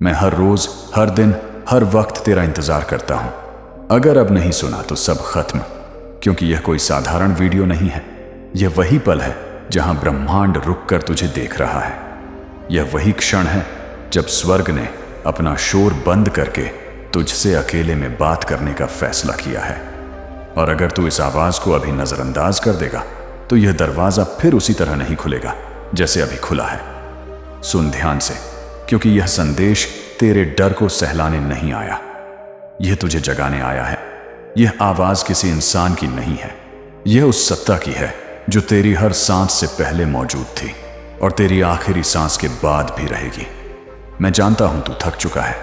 मैं हर रोज, हर दिन, हर वक्त तेरा इंतजार करता हूं। अगर अब नहीं सुना तो सब खत्म, क्योंकि यह कोई साधारण वीडियो नहीं है। यह वही पल है जहां ब्रह्मांड रुककर तुझे देख रहा है। यह वही क्षण है जब स्वर्ग ने अपना शोर बंद करके तुझसे अकेले में बात करने का फैसला किया है। और अगर तू इस आवाज को अभी नजरअंदाज कर देगा तो यह दरवाजा फिर उसी तरह नहीं खुलेगा जैसे अभी खुला है। सुन ध्यान से, क्योंकि यह संदेश तेरे डर को सहलाने नहीं आया, यह तुझे जगाने आया है। यह आवाज किसी इंसान की नहीं है, यह उस सत्ता की है जो तेरी हर सांस से पहले मौजूद थी और तेरी आखिरी सांस के बाद भी रहेगी। मैं जानता हूं तू थक चुका है,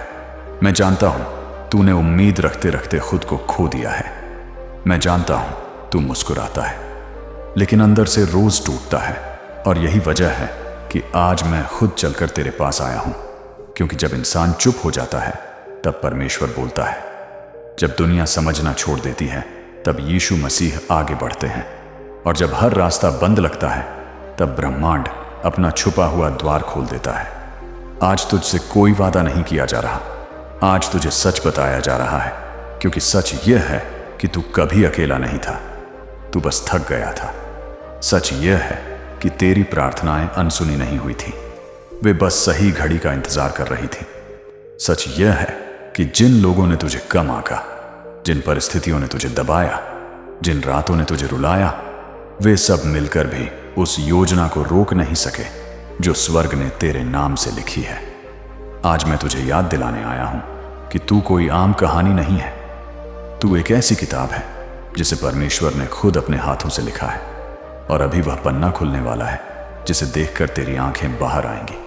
मैं जानता हूं तूने उम्मीद रखते रखते खुद को खो दिया है, मैं जानता हूं तू मुस्कुराता है लेकिन अंदर से रोज टूटता है। और यही वजह है कि आज मैं खुद चलकर तेरे पास आया हूं, क्योंकि जब इंसान चुप हो जाता है तब परमेश्वर बोलता है। जब दुनिया समझना छोड़ देती है तब यीशु मसीह आगे बढ़ते हैं, और जब हर रास्ता बंद लगता है तब ब्रह्मांड अपना छुपा हुआ द्वार खोल देता है। आज तुझसे कोई वादा नहीं किया जा रहा, आज तुझे सच बताया जा रहा है, क्योंकि सच यह है कि तू कभी अकेला नहीं था, तू बस थक गया था। सच यह है कि तेरी प्रार्थनाएं अनसुनी नहीं हुई थी, वे बस सही घड़ी का इंतजार कर रही थी। सच यह है कि जिन लोगों ने तुझे कम आंका, जिन परिस्थितियों ने तुझे दबाया, जिन रातों ने तुझे रुलाया, वे सब मिलकर भी उस योजना को रोक नहीं सके जो स्वर्ग ने तेरे नाम से लिखी है। आज मैं तुझे याद दिलाने आया हूं कि तू कोई आम कहानी नहीं है, तू एक ऐसी किताब है जिसे परमेश्वर ने खुद अपने हाथों से लिखा है। और अभी वह पन्ना खुलने वाला है जिसे देखकर तेरी आंखें बाहर आएंगी,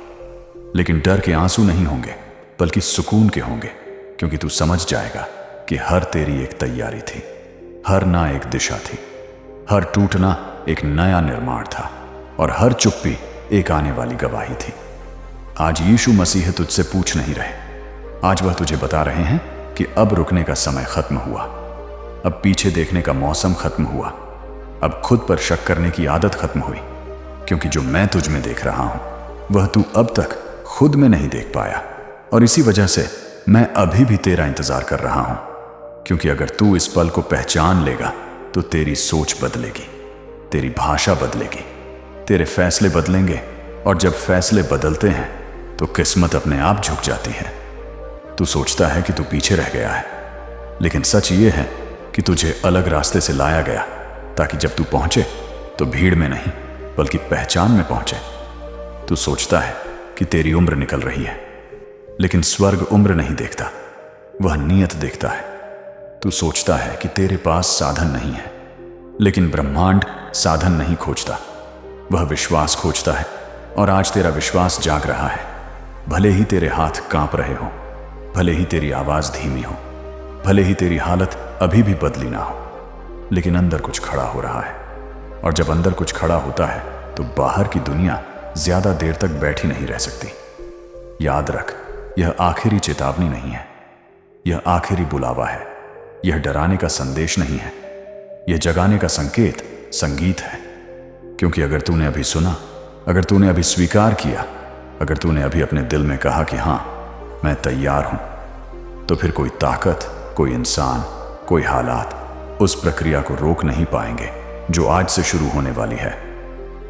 लेकिन डर के आंसू नहीं होंगे बल्कि सुकून के होंगे, क्योंकि तू समझ जाएगा कि हर तेरी एक तैयारी थी, हर ना एक दिशा थी, हर टूटना एक नया निर्माण था, और हर चुप्पी एक आने वाली गवाही थी। आज यीशु मसीह तुझसे पूछ नहीं रहे, आज वह तुझे बता रहे हैं कि अब रुकने का समय खत्म हुआ, अब पीछे देखने का मौसम खत्म हुआ, अब खुद पर शक करने की आदत खत्म हुई, क्योंकि जो मैं तुझ में देख रहा हूं वह तू अब तक खुद में नहीं देख पाया। और इसी वजह से मैं अभी भी तेरा इंतजार कर रहा हूं, क्योंकि अगर तू इस पल को पहचान लेगा तो तेरी सोच बदलेगी, तेरी भाषा बदलेगी, तेरे फैसले बदलेंगे, और जब फैसले बदलते हैं तो किस्मत अपने आप झुक जाती है। तू सोचता है कि तू पीछे रह गया है, लेकिन सच ये है कि तुझे अलग रास्ते से लाया गया, ताकि जब तू पहुंचे तो भीड़ में नहीं बल्कि पहचान में पहुंचे। तू सोचता है कि तेरी उम्र निकल रही है, लेकिन स्वर्ग उम्र नहीं देखता, वह नियत देखता है। तू सोचता है कि तेरे पास साधन नहीं है, लेकिन ब्रह्मांड साधन नहीं खोजता, वह विश्वास खोजता है। और आज तेरा विश्वास जाग रहा है, भले ही तेरे हाथ कांप रहे हो, भले ही तेरी आवाज धीमी हो, भले ही तेरी हालत अभी भी बदली ना हो, लेकिन अंदर कुछ खड़ा हो रहा है। और जब अंदर कुछ खड़ा होता है तो बाहर की दुनिया ज्यादा देर तक बैठी नहीं रह सकती। याद रख, यह आखिरी चेतावनी नहीं है, यह आखिरी बुलावा है, यह डराने का संदेश नहीं है, यह जगाने का संकेत, संगीत है। क्योंकि अगर तूने अभी सुना, अगर तूने अभी स्वीकार किया, अगर तूने अभी अपने दिल में कहा कि हां मैं तैयार हूं, तो फिर कोई ताकत, कोई इंसान, कोई हालात उस प्रक्रिया को रोक नहीं पाएंगे जो आज से शुरू होने वाली है।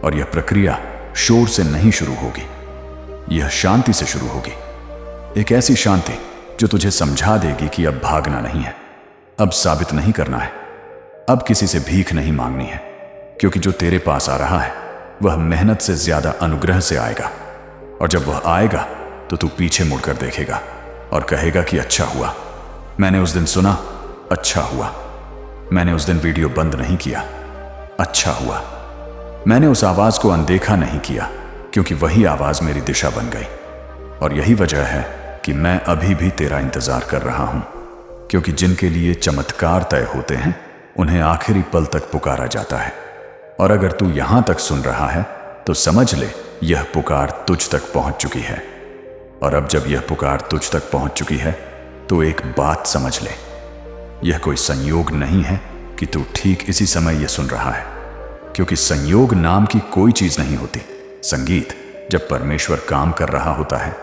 और यह प्रक्रिया शोर से नहीं शुरू होगी, यह शांति से शुरू होगी। एक ऐसी शांति जो तुझे समझा देगी कि अब भागना नहीं है, अब साबित नहीं करना है, अब किसी से भीख नहीं मांगनी है, क्योंकि जो तेरे पास आ रहा है वह मेहनत से ज्यादा अनुग्रह से आएगा। और जब वह आएगा तो तू पीछे मुड़कर देखेगा और कहेगा कि अच्छा हुआ मैंने उस दिन सुना, अच्छा हुआ मैंने उस दिन वीडियो बंद नहीं किया, अच्छा हुआ मैंने उस आवाज को अनदेखा नहीं किया, क्योंकि वही आवाज मेरी दिशा बन गई। और यही वजह है कि मैं अभी भी तेरा इंतजार कर रहा हूं, क्योंकि जिनके लिए चमत्कार तय होते हैं उन्हें आखिरी पल तक पुकारा जाता है। और अगर तू यहां तक सुन रहा है तो समझ ले यह पुकार तुझ तक पहुंच चुकी है। और अब जब यह पुकार तुझ तक पहुंच चुकी है तो एक बात समझ ले, यह कोई संयोग नहीं है कि तू ठीक इसी समय यह सुन रहा है, क्योंकि संयोग नाम की कोई चीज नहीं होती। संगीत जब परमेश्वर काम कर रहा होता है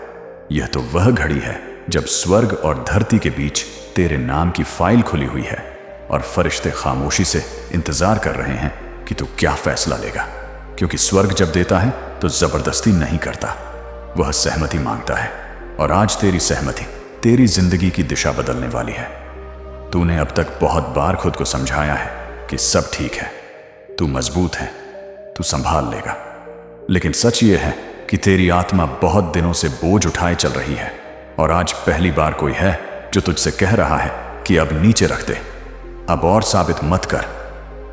यह तो वह घड़ी है जब स्वर्ग और धरती के बीच तेरे नाम की फाइल खुली हुई है और फरिश्ते खामोशी से इंतजार कर रहे हैं कि तू क्या फैसला लेगा। क्योंकि स्वर्ग जब देता है तो जबरदस्ती नहीं करता, वह सहमति मांगता है। और आज तेरी सहमति तेरी जिंदगी की दिशा बदलने वाली है। तूने अब तक बहुत बार खुद को समझाया है कि सब ठीक है, तू मजबूत है, तू संभाल लेगा। लेकिन सच ये है कि तेरी आत्मा बहुत दिनों से बोझ उठाए चल रही है और आज पहली बार कोई है जो तुझसे कह रहा है कि अब नीचे रख दे, अब और साबित मत कर,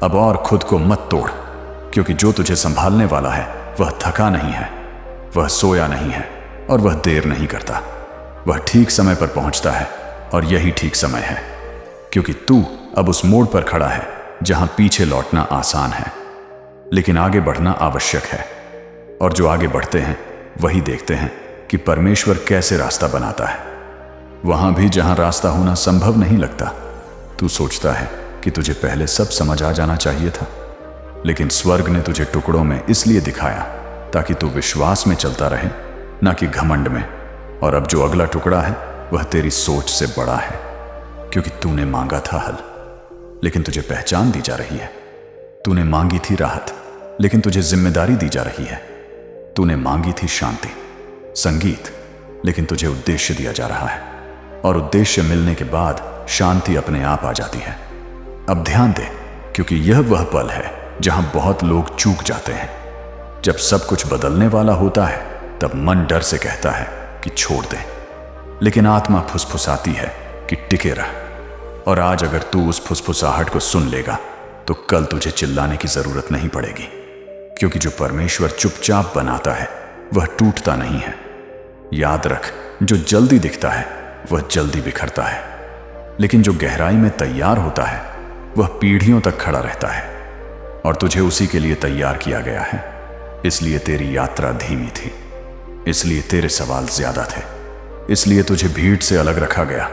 अब और खुद को मत तोड़। क्योंकि जो तुझे संभालने वाला है वह थका नहीं है, वह सोया नहीं है और वह देर नहीं करता। वह ठीक समय पर पहुंचता है और यही ठीक समय है। क्योंकि तू अब उस मोड़ पर खड़ा है जहां पीछे लौटना आसान है लेकिन आगे बढ़ना आवश्यक है। और जो आगे बढ़ते हैं वही देखते हैं कि परमेश्वर कैसे रास्ता बनाता है, वहां भी जहां रास्ता होना संभव नहीं लगता। तू सोचता है कि तुझे पहले सब समझ आ जाना चाहिए था, लेकिन स्वर्ग ने तुझे टुकड़ों में इसलिए दिखाया ताकि तू विश्वास में चलता रहे, ना कि घमंड में। और अब जो अगला टुकड़ा है वह तेरी सोच से बड़ा है। क्योंकि तूने मांगा था हल, लेकिन तुझे पहचान दी जा रही है। तूने मांगी थी राहत, लेकिन तुझे जिम्मेदारी दी जा रही है। तूने मांगी थी शांति, संगीत, लेकिन तुझे उद्देश्य दिया जा रहा है। और उद्देश्य मिलने के बाद शांति अपने आप आ जाती है। अब ध्यान दे, क्योंकि यह वह पल है जहां बहुत लोग चूक जाते हैं। जब सब कुछ बदलने वाला होता है तब मन डर से कहता है कि छोड़ दे, लेकिन आत्मा फुसफुसाती है कि टिके रह। और आज अगर तू उस फुसफुसाहट को सुन लेगा तो कल तुझे चिल्लाने की जरूरत नहीं पड़ेगी। क्योंकि जो परमेश्वर चुपचाप बनाता है वह टूटता नहीं है। याद रख, जो जल्दी दिखता है वह जल्दी बिखरता है, लेकिन जो गहराई में तैयार होता है वह पीढ़ियों तक खड़ा रहता है। और तुझे उसी के लिए तैयार किया गया है। इसलिए तेरी यात्रा धीमी थी, इसलिए तेरे सवाल ज्यादा थे, इसलिए तुझे भीड़ से अलग रखा गया।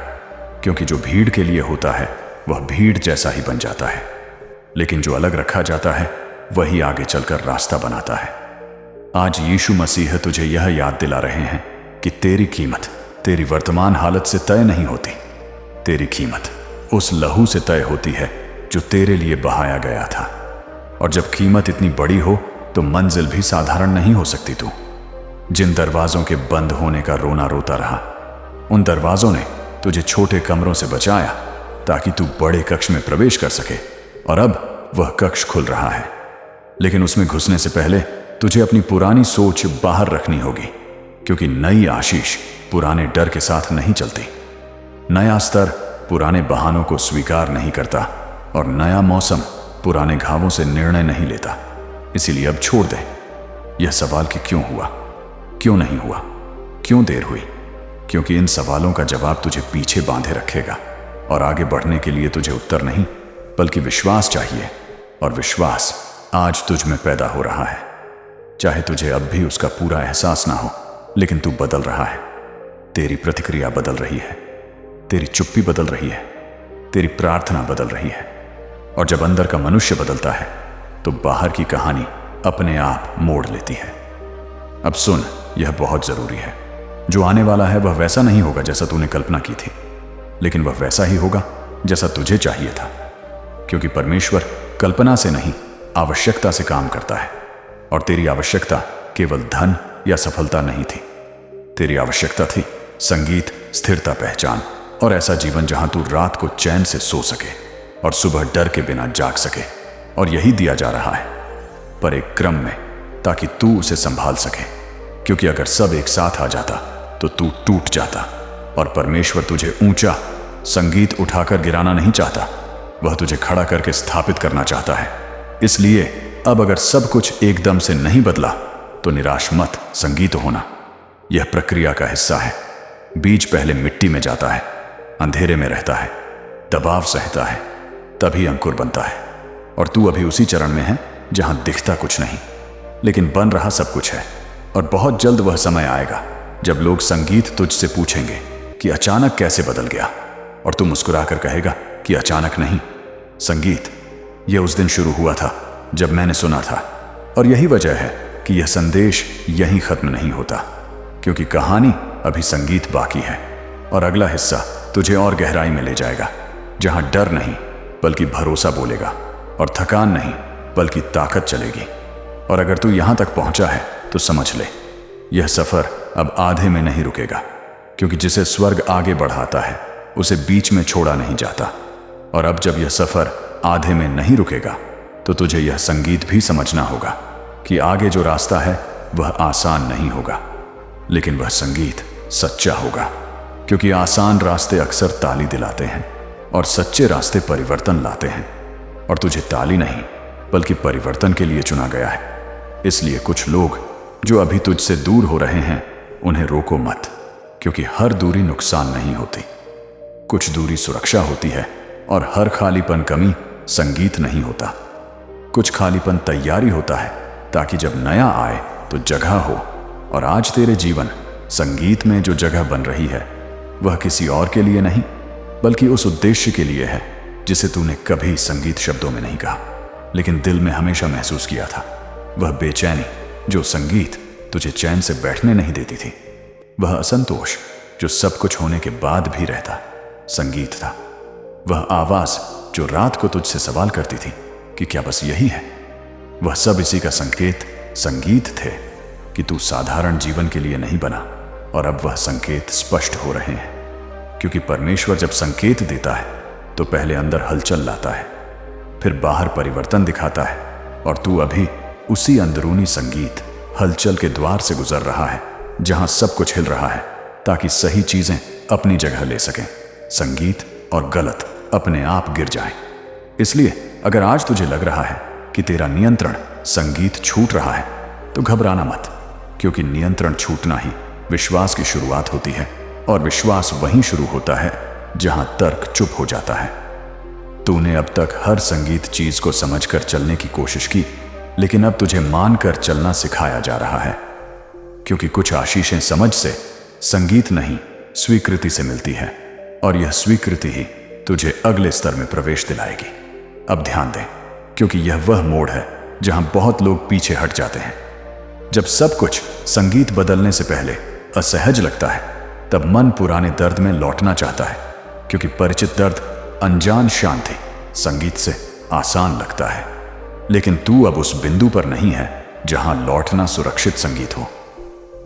क्योंकि जो भीड़ के लिए होता है वह भीड़ जैसा ही बन जाता है, लेकिन जो अलग रखा जाता है वही आगे चलकर रास्ता बनाता है। आज यीशु मसीह तुझे यह याद दिला रहे हैं कि तेरी कीमत तेरी वर्तमान हालत से तय नहीं होती। तेरी कीमत उस लहू से तय होती है जो तेरे लिए बहाया गया था। और जब कीमत इतनी बड़ी हो तो मंजिल भी साधारण नहीं हो सकती। तू जिन दरवाजों के बंद होने का रोना रोता रहा, उन दरवाजों ने तुझे छोटे कमरों से बचाया ताकि तू बड़े कक्ष में प्रवेश कर सके। और अब वह कक्ष खुल रहा है, लेकिन उसमें घुसने से पहले तुझे अपनी पुरानी सोच बाहर रखनी होगी। क्योंकि नई आशीष पुराने डर के साथ नहीं चलती। नया स्तर पुराने बहानों को स्वीकार नहीं करता और नया मौसम पुराने घावों से निर्णय नहीं लेता। इसीलिए अब छोड़ दे यह सवाल कि क्यों हुआ, क्यों नहीं हुआ, क्यों देर हुई। क्योंकि इन सवालों का जवाब तुझे पीछे बांधे रखेगा और आगे बढ़ने के लिए तुझे उत्तर नहीं बल्कि विश्वास चाहिए। और विश्वास आज तुझ में पैदा हो रहा है। चाहे तुझे अब भी उसका पूरा एहसास ना हो, लेकिन तू बदल रहा है। तेरी प्रतिक्रिया बदल रही है, तेरी चुप्पी बदल रही है, तेरी प्रार्थना बदल रही है। और जब अंदर का मनुष्य बदलता है तो बाहर की कहानी अपने आप मोड़ लेती है। अब सुन, यह बहुत जरूरी है। जो आने वाला है वह वैसा नहीं होगा जैसा तूने कल्पना की थी, लेकिन वह वैसा ही होगा जैसा तुझे चाहिए था। क्योंकि परमेश्वर कल्पना से नहीं, आवश्यकता से काम करता है। और तेरी आवश्यकता केवल धन या सफलता नहीं थी। तेरी आवश्यकता थी संगीत, स्थिरता, पहचान और ऐसा जीवन जहां तू रात को चैन से सो सके और सुबह डर के बिना जाग सके। और यही दिया जा रहा है, पर एक क्रम में, ताकि तू उसे संभाल सके। क्योंकि अगर सब एक साथ आ जाता तो तू टूट जाता। और परमेश्वर तुझे ऊंचा संगीत उठाकर गिराना नहीं चाहता, वह तुझे खड़ा करके स्थापित करना चाहता है। इसलिए अब अगर सब कुछ एकदम से नहीं बदला तो निराश मत, संगीत होना यह प्रक्रिया का हिस्सा है। बीज पहले मिट्टी में जाता है, अंधेरे में रहता है, दबाव सहता है, तभी अंकुर बनता है। और तू अभी उसी चरण में है जहां दिखता कुछ नहीं, लेकिन बन रहा सब कुछ है। और बहुत जल्द वह समय आएगा जब लोग संगीत तुझसे पूछेंगे कि अचानक कैसे बदल गया, और तू मुस्कुराकर कहेगा कि अचानक नहीं, संगीत यह उस दिन शुरू हुआ था जब मैंने सुना था। और यही वजह है कि यह संदेश यहीं खत्म नहीं होता, क्योंकि कहानी अभी संगीत बाकी है, और अगला हिस्सा तुझे और गहराई में ले जाएगा, जहां डर नहीं बल्कि भरोसा बोलेगा, और थकान नहीं बल्कि ताकत चलेगी। और अगर तू यहां तक पहुंचा है तो समझ ले, यह सफर अब आधे में नहीं रुकेगा, क्योंकि जिसे स्वर्ग आगे बढ़ाता है उसे बीच में छोड़ा नहीं जाता। और अब जब यह सफर आधे में नहीं रुकेगा तो तुझे यह संगीत भी समझना होगा कि आगे जो रास्ता है वह आसान नहीं होगा, लेकिन वह संगीत सच्चा होगा। क्योंकि आसान रास्ते अक्सर ताली दिलाते हैं और सच्चे रास्ते परिवर्तन लाते हैं, और तुझे ताली नहीं बल्कि परिवर्तन के लिए चुना गया है। इसलिए कुछ लोग जो अभी तुझसे दूर हो रहे हैं उन्हें रोको मत, क्योंकि हर दूरी नुकसान नहीं होती। कुछ दूरी सुरक्षा होती है, और हर खालीपन कमी संगीत नहीं होता। कुछ खालीपन तैयारी होता है, ताकि जब नया आए तो जगह हो। और आज तेरे जीवन संगीत में जो जगह बन रही है वह किसी और के लिए नहीं बल्कि उस उद्देश्य के लिए है जिसे तूने कभी संगीत शब्दों में नहीं कहा, लेकिन दिल में हमेशा महसूस किया था। वह बेचैनी जो संगीत तुझे चैन से बैठने नहीं देती थी, वह असंतोष जो सब कुछ होने के बाद भी रहता संगीत था। वह आवाज जो रात को तुझसे सवाल करती थी कि क्या बस यही है, वह सब इसी का संगीत थे कि तू साधारण जीवन के लिए नहीं बना। और अब वह संकेत स्पष्ट हो रहे हैं, क्योंकि परमेश्वर जब संकेत देता है तो पहले अंदर हलचल लाता है, फिर बाहर परिवर्तन दिखाता है, और तू अभी उसी अंदरूनी संगीत हलचल के द्वार से गुजर रहा है, जहां सब कुछ हिल रहा है ताकि सही चीजें अपनी जगह ले सकें, संगीत और गलत अपने आप गिर जाएं। इसलिए अगर आज तुझे लग रहा है कि तेरा नियंत्रण संगीत छूट रहा है तो घबराना मत, क्योंकि नियंत्रण छूटना ही विश्वास की शुरुआत होती है, और विश्वास वहीं शुरू होता है जहां तर्क चुप हो जाता है। तूने अब तक हर संगीत चीज को समझकर चलने की कोशिश की, लेकिन अब तुझे मानकर चलना सिखाया जा रहा है, क्योंकि कुछ आशीषें समझ से, संगीत नहीं स्वीकृति से मिलती है, और यह स्वीकृति ही तुझे अगले स्तर में प्रवेश दिलाएगी। अब ध्यान दे, क्योंकि यह वह मोड़ है जहां बहुत लोग पीछे हट जाते हैं। जब सब कुछ संगीत बदलने से पहले असहज लगता है, तब मन पुराने दर्द में लौटना चाहता है, क्योंकि परिचित दर्द, अनजान शांति संगीत से आसान लगता है। लेकिन तू अब उस बिंदु पर नहीं है जहां लौटना सुरक्षित संगीत हो।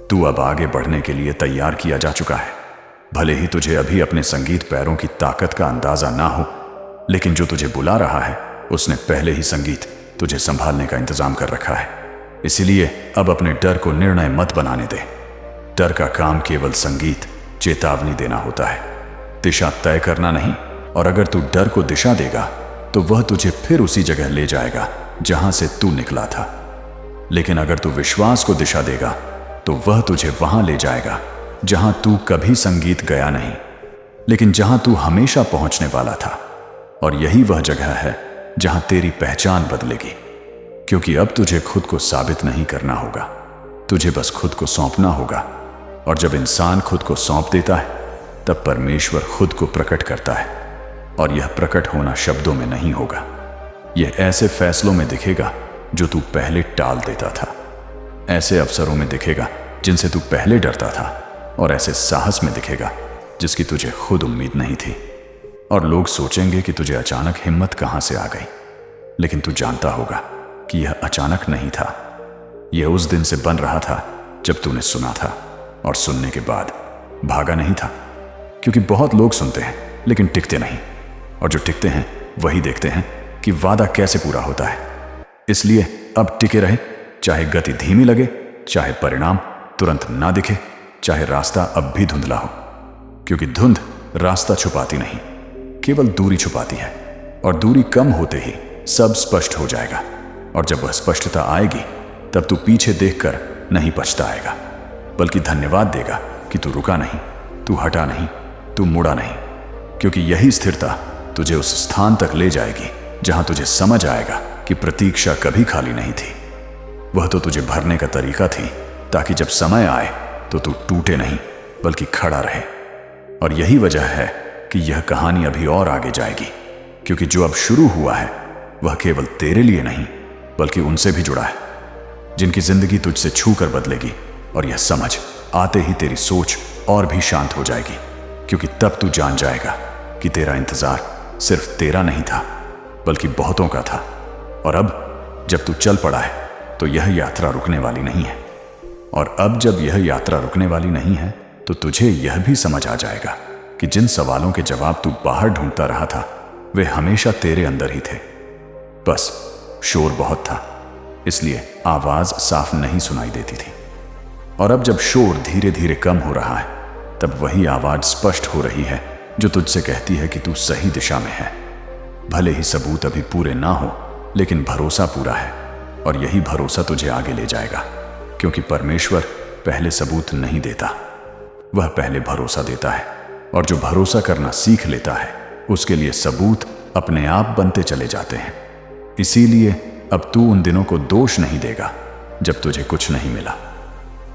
तू अब आगे बढ़ने के लिए तैयार किया जा चुका है। भले ही तुझे अभी अपने संगीत पैरों की ताकत का अंदाजा ना हो, लेकिन जो तुझे बुला रहा है उसने पहले ही संगीत तुझे संभालने का इंतजाम कर रखा है। इसलिए अब अपने डर को निर्णय मत बनाने दे। डर का काम केवल संगीत चेतावनी देना होता है, दिशा तय करना नहीं। और अगर तू डर को दिशा देगा तो वह तुझे फिर उसी जगह ले जाएगा जहां से तू निकला था। लेकिन अगर तू विश्वास को दिशा देगा तो वह तुझे वहां ले जाएगा जहां तू कभी संगीत गया नहीं, लेकिन जहां तू हमेशा पहुंचने वाला था। और यही वह जगह है जहां तेरी पहचान बदलेगी, क्योंकि अब तुझे खुद को साबित नहीं करना होगा, तुझे बस खुद को सौंपना होगा। और जब इंसान खुद को सौंप देता है तब परमेश्वर खुद को प्रकट करता है, और यह प्रकट होना शब्दों में नहीं होगा, यह ऐसे फैसलों में दिखेगा जो तू पहले टाल देता था, ऐसे अवसरों में दिखेगा जिनसे तू पहले डरता था, और ऐसे साहस में दिखेगा जिसकी तुझे खुद उम्मीद नहीं थी। और लोग सोचेंगे कि तुझे अचानक हिम्मत कहां से आ गई, लेकिन तू जानता होगा कि यह अचानक नहीं था। यह उस दिन से बन रहा था जब तूने सुना था, और सुनने के बाद भागा नहीं था। क्योंकि बहुत लोग सुनते हैं लेकिन टिकते नहीं, और जो टिकते हैं वही देखते हैं कि वादा कैसे पूरा होता है। इसलिए अब टिके रहे, चाहे गति धीमी लगे, चाहे परिणाम तुरंत ना दिखे, चाहे रास्ता अब भी धुंधला हो। क्योंकि धुंध रास्ता छुपाती नहीं, केवल दूरी छुपाती है, और दूरी कम होते ही सब स्पष्ट हो जाएगा। और जब वह स्पष्टता आएगी तब तू पीछे देखकर नहीं पछताएगा, बल्कि धन्यवाद देगा कि तू रुका नहीं, तू हटा नहीं, तू मुड़ा नहीं। क्योंकि यही स्थिरता तुझे उस स्थान तक ले जाएगी जहां तुझे समझ आएगा कि प्रतीक्षा कभी खाली नहीं थी। वह तो तुझे भरने का तरीका थी, ताकि जब समय आए तो तू टूटे नहीं बल्कि खड़ा रहे। और यही वजह है कि यह कहानी अभी और आगे जाएगी, क्योंकि जो अब शुरू हुआ है वह केवल तेरे लिए नहीं बल्कि उनसे भी जुड़ा है, जिनकी जिंदगी तुझसे छू कर बदलेगी। और यह समझ आते ही तेरी सोच और भी शांत हो जाएगी, क्योंकि तब तू जान जाएगा कि तेरा इंतजार सिर्फ तेरा नहीं था बल्कि बहुतों का था। और अब जब तू चल पड़ा है तो यह यात्रा रुकने वाली नहीं है। और अब जब यह यात्रा रुकने वाली नहीं है तो तुझे यह भी समझ आ जाएगा कि जिन सवालों के जवाब तू बाहर ढूंढता रहा था वे हमेशा तेरे अंदर ही थे। बस शोर बहुत था, इसलिए आवाज साफ नहीं सुनाई देती थी। और अब जब शोर धीरे धीरे कम हो रहा है तब वही आवाज स्पष्ट हो रही है जो तुझसे कहती है कि तू सही दिशा में है। भले ही सबूत अभी पूरे ना हो, लेकिन भरोसा पूरा है, और यही भरोसा तुझे आगे ले जाएगा। क्योंकि परमेश्वर पहले सबूत नहीं देता, वह पहले भरोसा देता है। और जो भरोसा करना सीख लेता है उसके लिए सबूत अपने आप बनते चले जाते हैं। इसीलिए अब तू उन दिनों को दोष नहीं देगा जब तुझे कुछ नहीं मिला,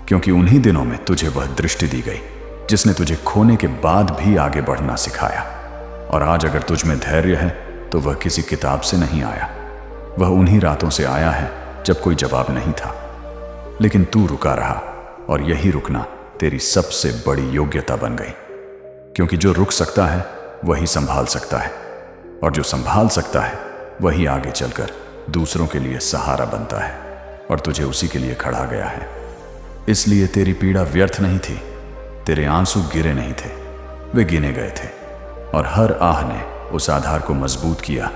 क्योंकि उन्हीं दिनों में तुझे वह दृष्टि दी गई जिसने तुझे खोने के बाद भी आगे बढ़ना सिखाया। और आज अगर तुझ में धैर्य है तो वह किसी किताब से नहीं आया, वह उन्हीं रातों से आया है जब कोई जवाब नहीं था, लेकिन तू रुका रहा। और यही रुकना तेरी सबसे बड़ी योग्यता बन गई, क्योंकि जो रुक सकता है वही संभाल सकता है, और जो संभाल सकता है वही आगे चलकर दूसरों के लिए सहारा बनता है। और तुझे उसी के लिए खड़ा गया है। इसलिए तेरी पीड़ा व्यर्थ नहीं थी, तेरे आंसू गिरे नहीं थे, वे गिने गए थे। और हर आह ने उस आधार को मजबूत किया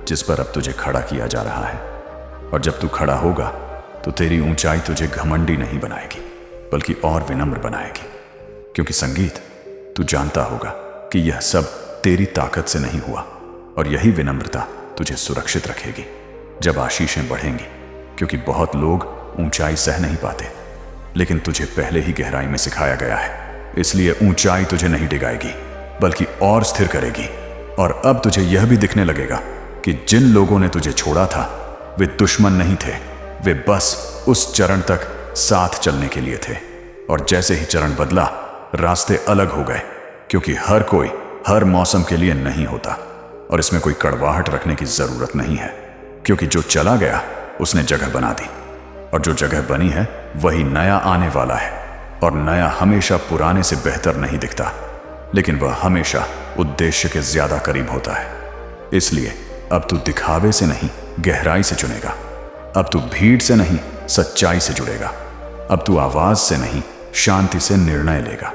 जिस पर अब तुझे खड़ा किया जा रहा है। और जब तू खड़ा होगा तो तेरी ऊंचाई तुझे घमंडी नहीं बनाएगी बल्कि और विनम्र बनाएगी। क्योंकि संगीत, तू जानता होगा कि यह सब तेरी ताकत से नहीं हुआ, और यही विनम्रता तुझे सुरक्षित रखेगी जब आशीषें बढ़ेंगी। क्योंकि बहुत लोग ऊंचाई सह नहीं पाते, लेकिन तुझे पहले ही गहराई में सिखाया गया है। इसलिए ऊंचाई तुझे नहीं डिगाएगी बल्कि और स्थिर करेगी। और अब तुझे यह भी दिखने लगेगा कि जिन लोगों ने तुझे छोड़ा था वे दुश्मन नहीं थे, वे बस उस चरण तक साथ चलने के लिए थे। और जैसे ही चरण बदला, रास्ते अलग हो गए, क्योंकि हर कोई हर मौसम के लिए नहीं होता। और इसमें कोई कड़वाहट रखने की जरूरत नहीं है, क्योंकि जो चला गया उसने जगह बना दी, और जो जगह बनी है वही नया आने वाला है। और नया हमेशा पुराने से बेहतर नहीं दिखता, लेकिन वह हमेशा उद्देश्य के ज्यादा करीब होता है। इसलिए अब तू दिखावे से नहीं गहराई से चुनेगा। अब तू भीड़ से नहीं सच्चाई से जुड़ेगा। अब तू आवाज से नहीं शांति से निर्णय लेगा।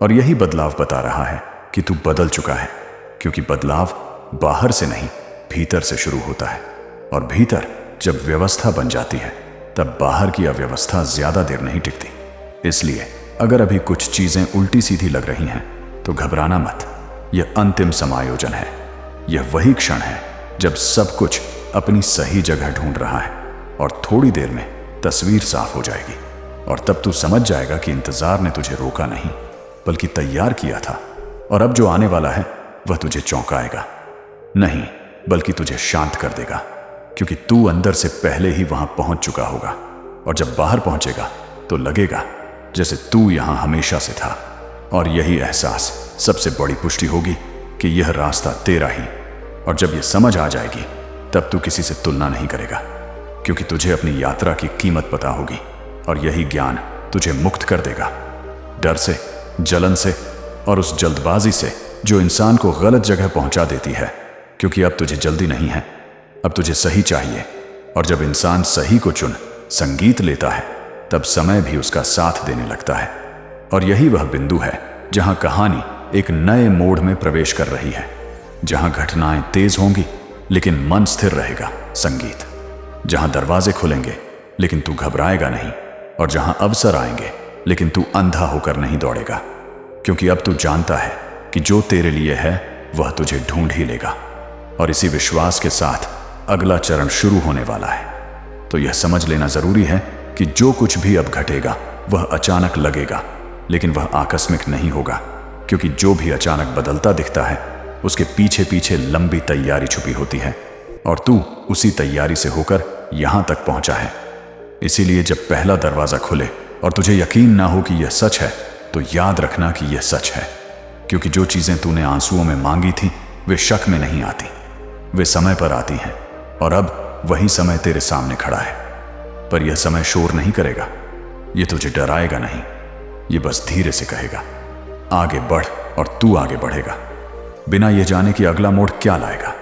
और यही बदलाव बता रहा है कि तू बदल चुका है, क्योंकि बदलाव बाहर से नहीं भीतर से शुरू होता है। और भीतर जब व्यवस्था बन जाती है तब बाहर की अव्यवस्था ज्यादा देर नहीं टिकती। इसलिए अगर अभी कुछ चीजें उल्टी सीधी लग रही हैं तो घबराना मत। यह अंतिम समायोजन है। यह वही क्षण है जब सब कुछ अपनी सही जगह ढूंढ रहा है, और थोड़ी देर में तस्वीर साफ हो जाएगी। और तब तू समझ जाएगा कि इंतजार ने तुझे रोका नहीं बल्कि तैयार किया था। और अब जो आने वाला है वह तुझे चौंकाएगा नहीं बल्कि तुझे शांत कर देगा, क्योंकि तू अंदर से पहले ही वहां पहुंच चुका होगा। और जब बाहर पहुंचेगा तो लगेगा जैसे तू यहां हमेशा से था। और यही एहसास सबसे बड़ी पुष्टि होगी कि यह रास्ता तेरा ही। और जब यह समझ आ जाएगी तब तू किसी से तुलना नहीं करेगा, क्योंकि तुझे अपनी यात्रा की कीमत पता होगी। और यही ज्ञान तुझे मुक्त कर देगा डर से, जलन से और उस जल्दबाजी से जो इंसान को गलत जगह पहुंचा देती है। क्योंकि अब तुझे जल्दी नहीं है, अब तुझे सही चाहिए। और जब इंसान सही को चुन संगीत लेता है तब समय भी उसका साथ देने लगता है। और यही वह बिंदु है जहां कहानी एक नए मोड़ में प्रवेश कर रही है, जहां घटनाएं तेज होंगी लेकिन मन स्थिर रहेगा। संगीत, जहां दरवाजे खुलेंगे लेकिन तू घबराएगा नहीं, और जहां अवसर आएंगे लेकिन तू अंधा होकर नहीं दौड़ेगा। क्योंकि अब तू जानता है कि जो तेरे लिए है वह तुझे ढूंढ ही लेगा। और इसी विश्वास के साथ अगला चरण शुरू होने वाला है। तो यह समझ लेना जरूरी है कि जो कुछ भी अब घटेगा वह अचानक लगेगा, लेकिन वह आकस्मिक नहीं होगा। क्योंकि जो भी अचानक बदलता दिखता है उसके पीछे पीछे लंबी तैयारी छुपी होती है, और तू उसी तैयारी से होकर यहां तक पहुंचा है। इसीलिए जब पहला दरवाजा खुले और तुझे यकीन ना हो कि यह सच है, तो याद रखना कि यह सच है। क्योंकि जो चीजें तूने आंसुओं में मांगी थी वे शक में नहीं आती, वे समय पर आती हैं। और अब वही समय तेरे सामने खड़ा है। पर यह समय शोर नहीं करेगा, यह तुझे डराएगा नहीं, यह बस धीरे से कहेगा, आगे बढ़ और तू आगे बढ़ेगा, बिना यह जाने कि अगला मोड़ क्या लाएगा,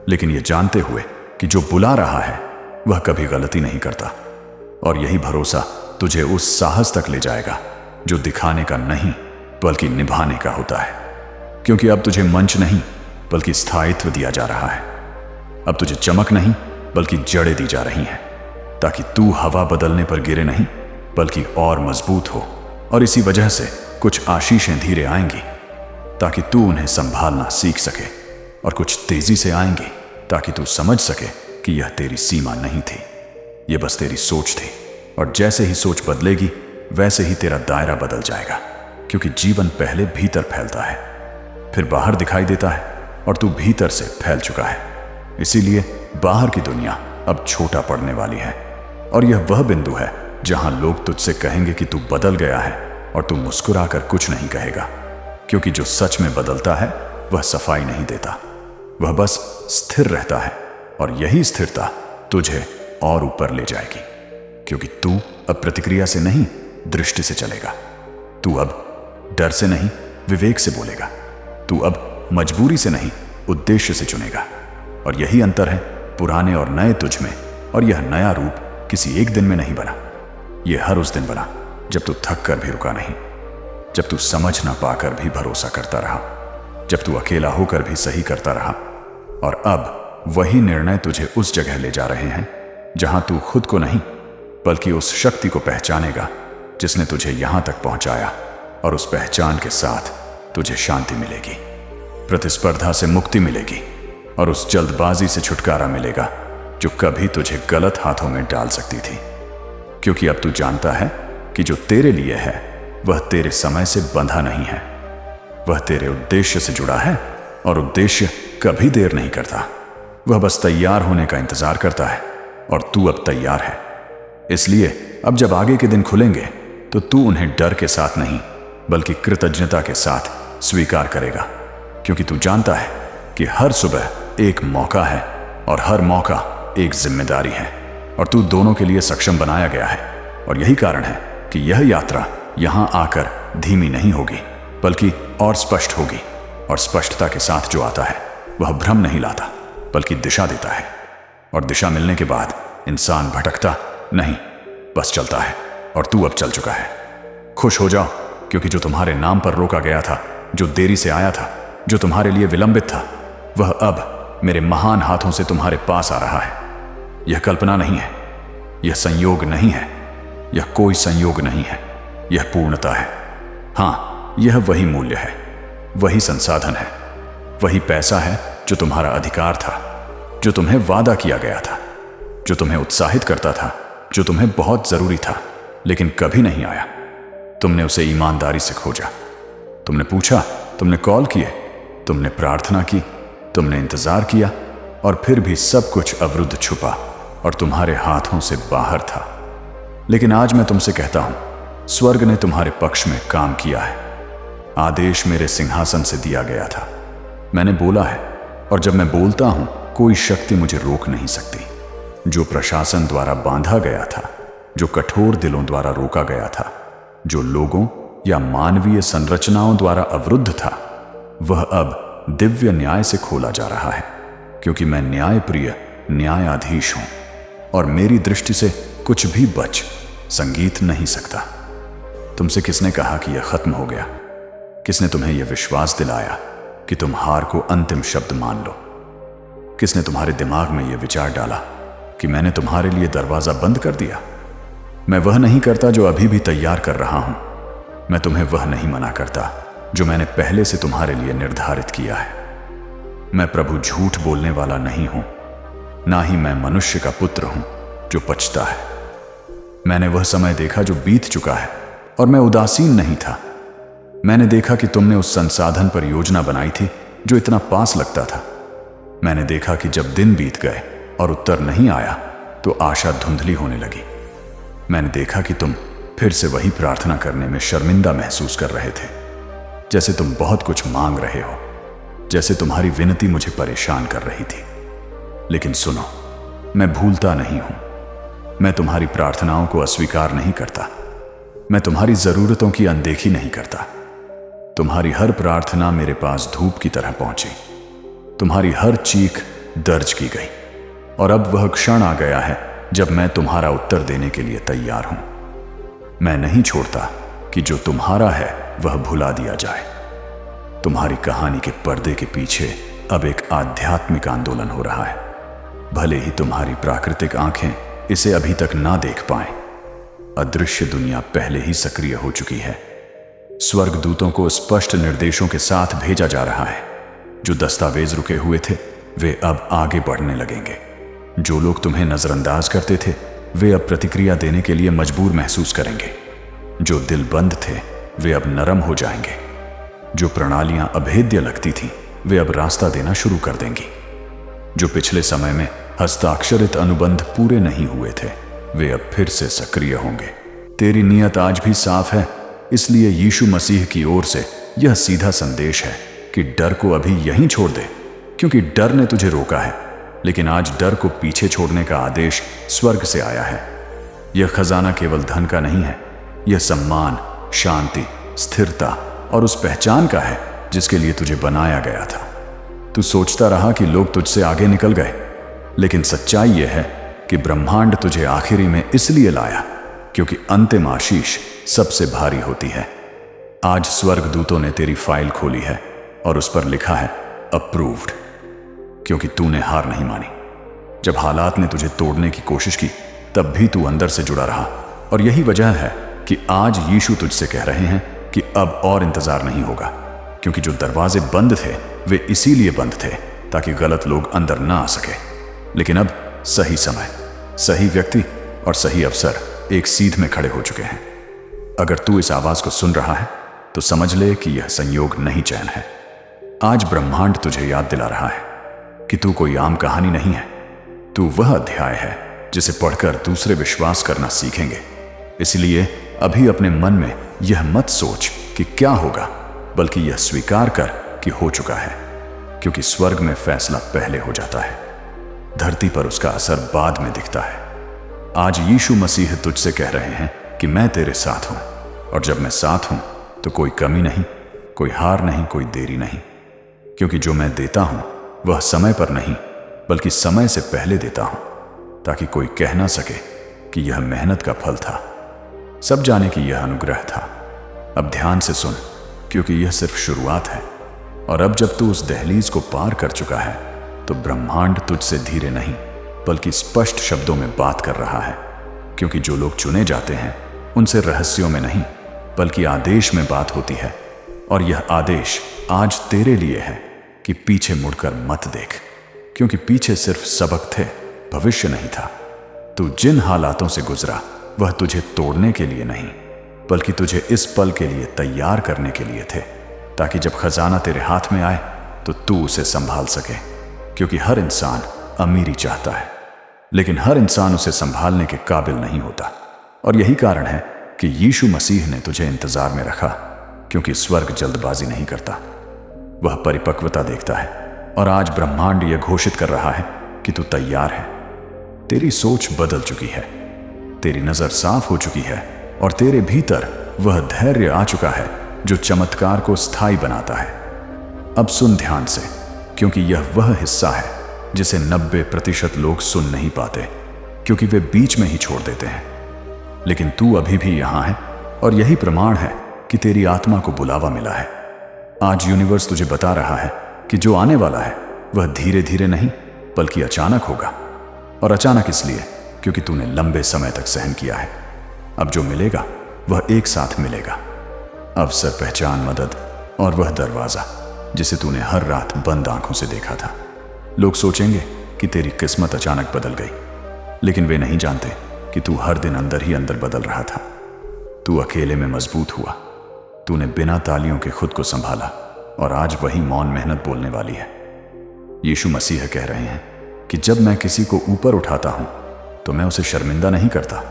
लेकिन यह जानते हुए कि जो बुला रहा है वह कभी गलती नहीं करता। और यही भरोसा तुझे उस साहस तक ले जाएगा जो दिखाने का नहीं बल्कि निभाने का होता है। क्योंकि अब तुझे मंच नहीं बल्कि स्थायित्व दिया जा रहा है। अब तुझे चमक नहीं बल्कि जड़ें दी जा रही हैं, ताकि तू हवा बदलने पर गिरे नहीं बल्कि और मजबूत हो। और इसी वजह से कुछ आशीषें धीरे आएंगी ताकि तू उन्हें संभालना सीख सके, और कुछ तेजी से आएंगी ताकि तू समझ सके कि यह तेरी सीमा नहीं थी, यह बस तेरी सोच थी। और जैसे ही सोच बदलेगी वैसे ही तेरा दायरा बदल जाएगा, क्योंकि जीवन पहले भीतर फैलता है, फिर बाहर दिखाई देता है, और तू भीतर से फैल चुका है। इसीलिए बाहर की दुनिया अब छोटा पड़ने वाली है, और यह वह बिंदु है जहां लोग तुझसे कहेंगे कि तू बदल गया है, और तू मुस्कुराकर कुछ नहीं कहेगा, क्योंकि जो सच में बदलता है वह सफाई नहीं देता, वह बस स्थिर रहता है। और यही स्थिरता तुझे और ऊपर ले जाएगी, क्योंकि तू अब प्रतिक्रिया से नहीं दृष्टि से चलेगा। तू अब डर से नहीं विवेक से बोलेगा। तू अब मजबूरी से नहीं उद्देश्य से चुनेगा। और यही अंतर है पुराने और नए तुझ में। और यह नया रूप किसी एक दिन में नहीं बना, यह हर उस दिन बना जब तू थक कर भी रुका नहीं, जब तू समझ ना पाकर भी भरोसा करता रहा, जब तू अकेला होकर भी सही करता रहा। और अब वही निर्णय तुझे उस जगह ले जा रहे हैं जहां तू खुद को नहीं बल्कि उस शक्ति को पहचानेगा जिसने तुझे यहां तक पहुंचाया। और उस पहचान के साथ तुझे शांति मिलेगी, प्रतिस्पर्धा से मुक्ति मिलेगी, और उस जल्दबाजी से छुटकारा मिलेगा जो कभी तुझे गलत हाथों में डाल सकती थी। क्योंकि अब तू जानता है कि जो तेरे लिए है वह तेरे समय से बंधा नहीं है, वह तेरे उद्देश्य से जुड़ा है। और उद्देश्य कभी देर नहीं करता, वह बस तैयार होने का इंतजार करता है, और तू अब तैयार है। इसलिए अब जब आगे के दिन खुलेंगे तो तू उन्हें डर के साथ नहीं बल्कि कृतज्ञता के साथ स्वीकार करेगा, क्योंकि तू जानता है कि हर सुबह एक मौका है और हर मौका एक जिम्मेदारी है, और तू दोनों के लिए सक्षम बनाया गया है। और यही कारण है कि यह यात्रा यहां आकर धीमी नहीं होगी बल्कि और स्पष्ट होगी। और स्पष्टता के साथ जो आता है वह भ्रम नहीं लाता बल्कि दिशा देता है। और दिशा मिलने के बाद इंसान भटकता नहीं, बस चलता है। और तू अब चल चुका है। खुश हो जाओ, क्योंकि जो तुम्हारे नाम पर रोका गया था, जो देरी से आया था, जो तुम्हारे लिए विलंबित था, वह अब मेरे महान हाथों से तुम्हारे पास आ रहा है। यह कल्पना नहीं है, यह संयोग नहीं है, यह कोई संयोग नहीं है, यह पूर्णता है। हाँ, यह वही मूल्य है, वही संसाधन है, वही पैसा है जो तुम्हारा अधिकार था, जो तुम्हें वादा किया गया था, जो तुम्हें उत्साहित करता था, जो तुम्हें बहुत जरूरी था, लेकिन कभी नहीं आया। तुमने उसे ईमानदारी से खोजा, तुमने पूछा, तुमने कॉल किए, तुमने प्रार्थना की, तुमने इंतजार किया, और फिर भी सब कुछ अवरुद्ध छुपा और तुम्हारे हाथों से बाहर था। लेकिन आज मैं तुमसे कहता हूं, स्वर्ग ने तुम्हारे पक्ष में काम किया है। आदेश मेरे सिंहासन से दिया गया था, मैंने बोला है, और जब मैं बोलता हूं कोई शक्ति मुझे रोक नहीं सकती। जो प्रशासन द्वारा बांधा गया था, जो कठोर दिलों द्वारा रोका गया था, जो लोगों या मानवीय संरचनाओं द्वारा अवरुद्ध था, वह अब दिव्य न्याय से खोला जा रहा है। क्योंकि मैं न्यायप्रिय न्यायाधीश हूं, और मेरी दृष्टि से कुछ भी बच संगीत नहीं सकता। तुमसे किसने कहा कि यह खत्म हो गया? किसने तुम्हें यह विश्वास दिलाया कि तुम हार को अंतिम शब्द मान लो? किसने तुम्हारे दिमाग में यह विचार डाला कि मैंने तुम्हारे लिए दरवाजा बंद कर दिया? मैं वह नहीं करता जो अभी भी तैयार कर रहा हूं। मैं तुम्हें वह नहीं मना करता जो मैंने पहले से तुम्हारे लिए निर्धारित किया है। मैं प्रभु झूठ बोलने वाला नहीं हूं, ना ही मैं मनुष्य का पुत्र हूं जो पछता है। मैंने वह समय देखा जो बीत चुका है, और मैं उदासीन नहीं था। मैंने देखा कि तुमने उस संसाधन पर योजना बनाई थी जो इतना पास लगता था। मैंने देखा कि जब दिन बीत गए और उत्तर नहीं आया तो आशा धुंधली होने लगी। मैंने देखा कि तुम फिर से वही प्रार्थना करने में शर्मिंदा महसूस कर रहे थे, जैसे तुम बहुत कुछ मांग रहे हो, जैसे तुम्हारी विनती मुझे परेशान कर रही थी। लेकिन सुनो, मैं भूलता नहीं हूं, मैं तुम्हारी प्रार्थनाओं को अस्वीकार नहीं करता, मैं तुम्हारी जरूरतों की अनदेखी नहीं करता। तुम्हारी हर प्रार्थना मेरे पास धूप की तरह पहुंची। तुम्हारी हर चीख दर्ज की गई और अब वह क्षण आ गया है जब मैं तुम्हारा उत्तर देने के लिए तैयार हूं। मैं नहीं छोड़ता कि जो तुम्हारा है वह भुला दिया जाए। तुम्हारी कहानी के पर्दे के पीछे अब एक आध्यात्मिक आंदोलन हो रहा है। भले ही तुम्हारी प्राकृतिक आंखें इसे अभी तक ना देख पाएं, अदृश्य दुनिया पहले ही सक्रिय हो चुकी है। स्वर्गदूतों को स्पष्ट निर्देशों के साथ भेजा जा रहा है। जो दस्तावेज रुके हुए थे वे अब आगे बढ़ने लगेंगे। जो लोग तुम्हें नजरअंदाज करते थे वे अब प्रतिक्रिया देने के लिए मजबूर महसूस करेंगे। जो दिल बंद थे वे अब नरम हो जाएंगे। जो प्रणालियां अभेद्य लगती थीं वे अब रास्ता देना शुरू कर देंगी। जो पिछले समय में हस्ताक्षरित अनुबंध पूरे नहीं हुए थे वे अब फिर से सक्रिय होंगे। तेरी नीयत आज भी साफ है, इसलिए यीशु मसीह की ओर से यह सीधा संदेश है कि डर को अभी यहीं छोड़ दे, क्योंकि डर ने तुझे रोका है। लेकिन आज डर को पीछे छोड़ने का आदेश स्वर्ग से आया है। यह खजाना केवल धन का नहीं है, यह सम्मान, शांति, स्थिरता और उस पहचान का है जिसके लिए तुझे बनाया गया था। तू सोचता रहा कि लोग तुझसे आगे निकल गए, लेकिन सच्चाई यह है कि ब्रह्मांड तुझे आखिरी में इसलिए लाया क्योंकि अंतिम आशीष सबसे भारी होती है। आज स्वर्गदूतों ने तेरी फाइल खोली है और उस पर लिखा है अप्रूव्ड, क्योंकि तूने हार नहीं मानी। जब हालात ने तुझे तोड़ने की कोशिश की तब भी तू अंदर से जुड़ा रहा, और यही वजह है कि आज यीशु तुझसे कह रहे हैं कि अब और इंतजार नहीं होगा, क्योंकि जो दरवाजे बंद थे वे इसीलिए बंद थे ताकि गलत लोग अंदर ना आ सके। लेकिन अब सही समय, सही व्यक्ति और सही अवसर एक सीध में खड़े हो चुके हैं। अगर तू इस आवाज को सुन रहा है तो समझ ले कि यह संयोग नहीं, चयन है। आज ब्रह्मांड तुझे याद दिला रहा है कि तू कोई आम कहानी नहीं है। तू वह अध्याय है जिसे पढ़कर दूसरे विश्वास करना सीखेंगे। इसलिए अभी अपने मन में यह मत सोच कि क्या होगा, बल्कि यह स्वीकार कर कि हो चुका है, क्योंकि स्वर्ग में फैसला पहले हो जाता है, धरती पर उसका असर बाद में दिखता है। आज यीशु मसीह तुझसे कह रहे हैं कि मैं तेरे साथ हूं, और जब मैं साथ हूं तो कोई कमी नहीं, कोई हार नहीं, कोई देरी नहीं, क्योंकि जो मैं देता हूं वह समय पर नहीं बल्कि समय से पहले देता हूं, ताकि कोई कह ना सके कि यह मेहनत का फल था। सब जाने कि यह अनुग्रह था। अब ध्यान से सुन, क्योंकि यह सिर्फ शुरुआत है। और अब जब तू उस दहलीज को पार कर चुका है तो ब्रह्मांड तुझसे धीरे नहीं बल्कि स्पष्ट शब्दों में बात कर रहा है, क्योंकि जो लोग चुने जाते हैं उनसे रहस्यों में नहीं बल्कि आदेश में बात होती है। और यह आदेश आज तेरे लिए है कि पीछे मुड़कर मत देख, क्योंकि पीछे सिर्फ सबक थे, भविष्य नहीं था। तू जिन हालातों से गुजरा वह तुझे तोड़ने के लिए नहीं बल्कि तुझे इस पल के लिए तैयार करने के लिए थे, ताकि जब खजाना तेरे हाथ में आए तो तू उसे संभाल सके। क्योंकि हर इंसान अमीरी चाहता है, लेकिन हर इंसान उसे संभालने के काबिल नहीं होता। और यही कारण है कि यीशु मसीह ने तुझे इंतजार में रखा, क्योंकि स्वर्ग जल्दबाजी नहीं करता, वह परिपक्वता देखता है। और आज ब्रह्मांड यह घोषित कर रहा है कि तू तैयार है। तेरी सोच बदल चुकी है, तेरी नजर साफ हो चुकी है, और तेरे भीतर वह धैर्य आ चुका है जो चमत्कार को स्थायी बनाता है। अब सुन ध्यान से, क्योंकि यह वह हिस्सा है जिसे 90% लोग सुन नहीं पाते, क्योंकि वे बीच में ही छोड़ देते हैं। लेकिन तू अभी भी यहां है, और यही प्रमाण है कि तेरी आत्मा को बुलावा मिला है। आज यूनिवर्स तुझे बता रहा है कि जो आने वाला है वह धीरे धीरे नहीं बल्कि अचानक होगा। और अचानक इसलिए क्योंकि तूने लंबे समय तक सहन किया है। अब जो मिलेगा वह एक साथ मिलेगा, अवसर, पहचान, मदद, और वह दरवाजा जिसे तूने हर रात बंद आंखों से देखा था। लोग सोचेंगे कि तेरी किस्मत अचानक बदल गई, लेकिन वे नहीं जानते कि तू हर दिन अंदर ही अंदर बदल रहा था। तू अकेले में मजबूत हुआ, तूने बिना तालियों के खुद को संभाला, और आज वही मौन मेहनत बोलने वाली है। यीशु मसीह कह रहे हैं कि जब मैं किसी को ऊपर उठाता हूं तो मैं उसे शर्मिंदा नहीं करता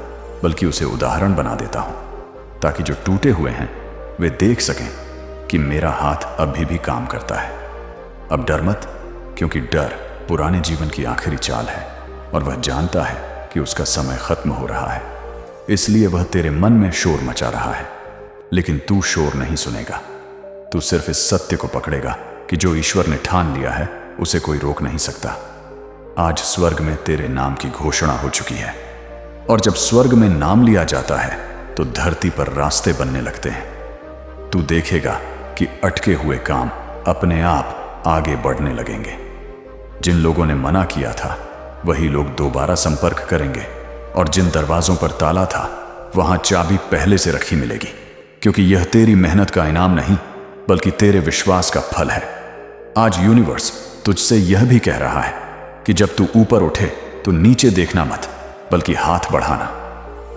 बल्कि उसे उदाहरण बना देता हूं, ताकि जो टूटे हुए हैं वे देख सकें कि मेरा हाथ अभी भी काम करता है। अब डर मत, क्योंकि डर पुराने जीवन की आखिरी चाल है, और वह जानता है कि उसका समय खत्म हो रहा है। इसलिए वह तेरे मन में शोर मचा रहा है, लेकिन तू शोर नहीं सुनेगा, तू सिर्फ इस सत्य को पकड़ेगा कि जो ईश्वर ने ठान लिया है उसे कोई रोक नहीं सकता। आज स्वर्ग में तेरे नाम की घोषणा हो चुकी है, और जब स्वर्ग में नाम लिया जाता है तो धरती पर रास्ते बनने लगते हैं। तू देखेगा कि अटके हुए काम अपने आप आगे बढ़ने लगेंगे। जिन लोगों ने मना किया था वही लोग दोबारा संपर्क करेंगे, और जिन दरवाजों पर ताला था वहां चाबी पहले से रखी मिलेगी, क्योंकि यह तेरी मेहनत का इनाम नहीं बल्कि तेरे विश्वास का फल है। आज यूनिवर्स तुझसे यह भी कह रहा है कि जब तू ऊपर उठे तो नीचे देखना मत बल्कि हाथ बढ़ाना,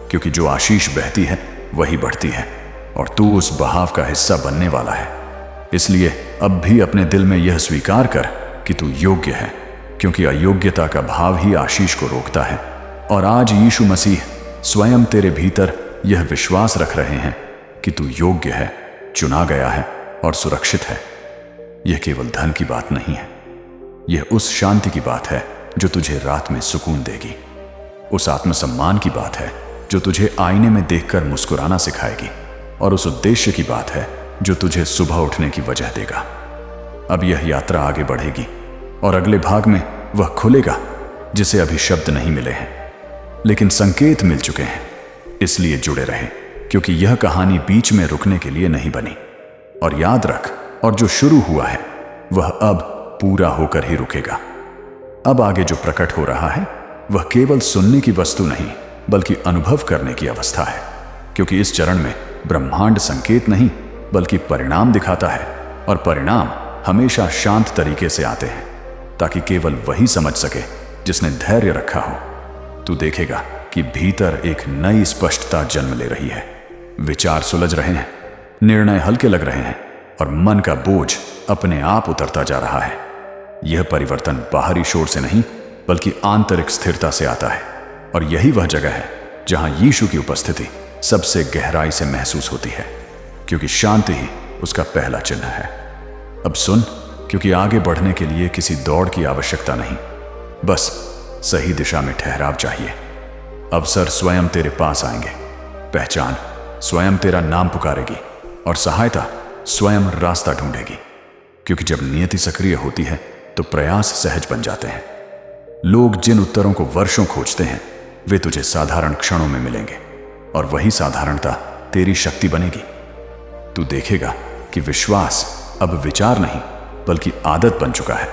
क्योंकि जो आशीष बहती है वही बढ़ती है, और तू उस बहाव का हिस्सा बनने वाला है। इसलिए अब भी अपने दिल में यह स्वीकार कर कि तू योग्य है, क्योंकि अयोग्यता का भाव ही आशीष को रोकता है। और आज यीशु मसीह स्वयं तेरे भीतर यह विश्वास रख रहे हैं कि तू योग्य है, चुना गया है और सुरक्षित है। यह केवल धन की बात नहीं है, यह उस शांति की बात है जो तुझे रात में सुकून देगी, उस आत्मसम्मान की बात है जो तुझे आईने में देखकर मुस्कुराना सिखाएगी, और उस उद्देश्य की बात है जो तुझे सुबह उठने की वजह देगा। अब यह यात्रा आगे बढ़ेगी और अगले भाग में वह खुलेगा जिसे अभी शब्द नहीं मिले हैं, लेकिन संकेत मिल चुके हैं। इसलिए जुड़े रहे, क्योंकि यह कहानी बीच में रुकने के लिए नहीं बनी। और याद रख, और जो शुरू हुआ है वह अब पूरा होकर ही रुकेगा। अब आगे जो प्रकट हो रहा है वह केवल सुनने की वस्तु नहीं बल्कि अनुभव करने की अवस्था है, क्योंकि इस चरण में ब्रह्मांड संकेत नहीं बल्कि परिणाम दिखाता है, और परिणाम हमेशा शांत तरीके से आते हैं ताकि केवल वही समझ सके जिसने धैर्य रखा हो। तू देखेगा कि भीतर एक नई स्पष्टता जन्म ले रही है। विचार सुलझ रहे हैं, निर्णय हल्के लग रहे हैं, और मन का बोझ अपने आप उतरता जा रहा है। यह परिवर्तन बाहरी शोर से नहीं बल्कि आंतरिक स्थिरता से आता है, और यही वह जगह है जहां यीशु की उपस्थिति सबसे गहराई से महसूस होती है, क्योंकि शांति ही उसका पहला चिन्ह है। अब सुन, क्योंकि आगे बढ़ने के लिए किसी दौड़ की आवश्यकता नहीं, बस सही दिशा में ठहराव चाहिए। अवसर स्वयं तेरे पास आएंगे, पहचान स्वयं तेरा नाम पुकारेगी, और सहायता स्वयं रास्ता ढूंढेगी, क्योंकि जब नियति सक्रिय होती है तो प्रयास सहज बन जाते हैं। लोग जिन उत्तरों को वर्षों खोजते हैं वे तुझे साधारण क्षणों में मिलेंगे, और वही साधारणता तेरी शक्ति बनेगी। तू देखेगा कि विश्वास अब विचार नहीं बल्कि आदत बन चुका है,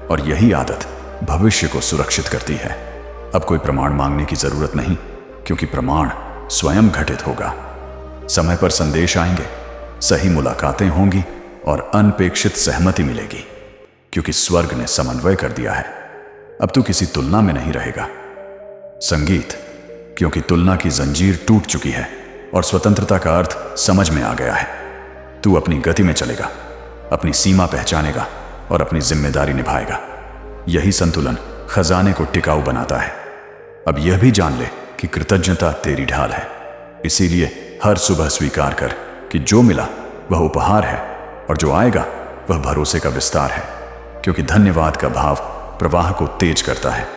और यही आदत भविष्य को सुरक्षित करती है। अब कोई प्रमाण मांगने की जरूरत नहीं, क्योंकि प्रमाण स्वयं घटित होगा। समय पर संदेश आएंगे, सही मुलाकातें होंगी, और अनपेक्षित सहमति मिलेगी, क्योंकि स्वर्ग ने समन्वय कर दिया है। अब तू किसी तुलना में नहीं रहेगा। संगीत, क्योंकि तुलना की जंजीर टूट चुकी है और स्वतंत्रता का अर्थ समझ में आ गया है। तू अपनी गति में चलेगा, अपनी सीमा पहचानेगा और अपनी जिम्मेदारी निभाएगा। यही संतुलन खजाने को टिकाऊ बनाता है। अब यह भी जान ले कि कृतज्ञता तेरी ढाल है। इसीलिए हर सुबह स्वीकार कर कि जो मिला वह उपहार है, और जो आएगा वह भरोसे का विस्तार है, क्योंकि धन्यवाद का भाव प्रवाह को तेज करता है।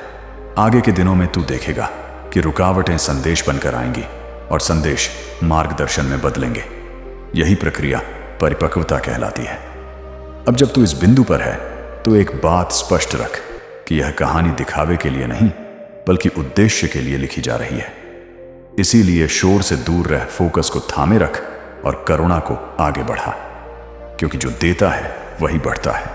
आगे के दिनों में तू देखेगा कि रुकावटें संदेश बनकर आएंगी और संदेश मार्गदर्शन में बदलेंगे। यही प्रक्रिया परिपक्वता कहलाती है। अब जब तू इस बिंदु पर है तो एक बात स्पष्ट रख कि यह कहानी दिखावे के लिए नहीं बल्कि उद्देश्य के लिए लिखी जा रही है। इसीलिए शोर से दूर रह, फोकस को थामे रख और करुणा को आगे बढ़ा, क्योंकि जो देता है वही बढ़ता है।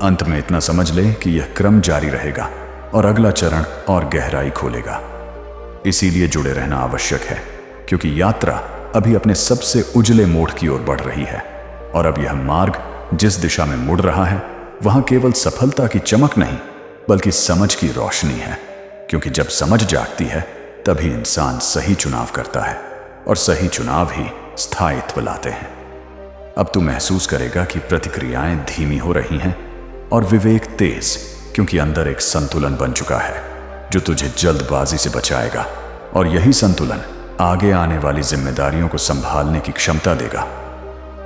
अंत में इतना समझ ले कि यह क्रम जारी रहेगा और अगला चरण और गहराई खोलेगा। इसीलिए जुड़े रहना आवश्यक है, क्योंकि यात्रा अभी अपने सबसे उजले मोड़ की ओर बढ़ रही है, और अब यह मार्ग जिस दिशा में मुड़ रहा है वहां केवल सफलता की चमक नहीं बल्कि समझ की रोशनी है, क्योंकि जब समझ जागती है तभी इंसान सही चुनाव करता है, और सही चुनाव ही स्थायित्व लाते हैं। अब तू महसूस करेगा कि प्रतिक्रियाएं धीमी हो रही हैं और विवेक तेज, क्योंकि अंदर एक संतुलन बन चुका है जो तुझे जल्दबाजी से बचाएगा, और यही संतुलन आगे आने वाली जिम्मेदारियों को संभालने की क्षमता देगा।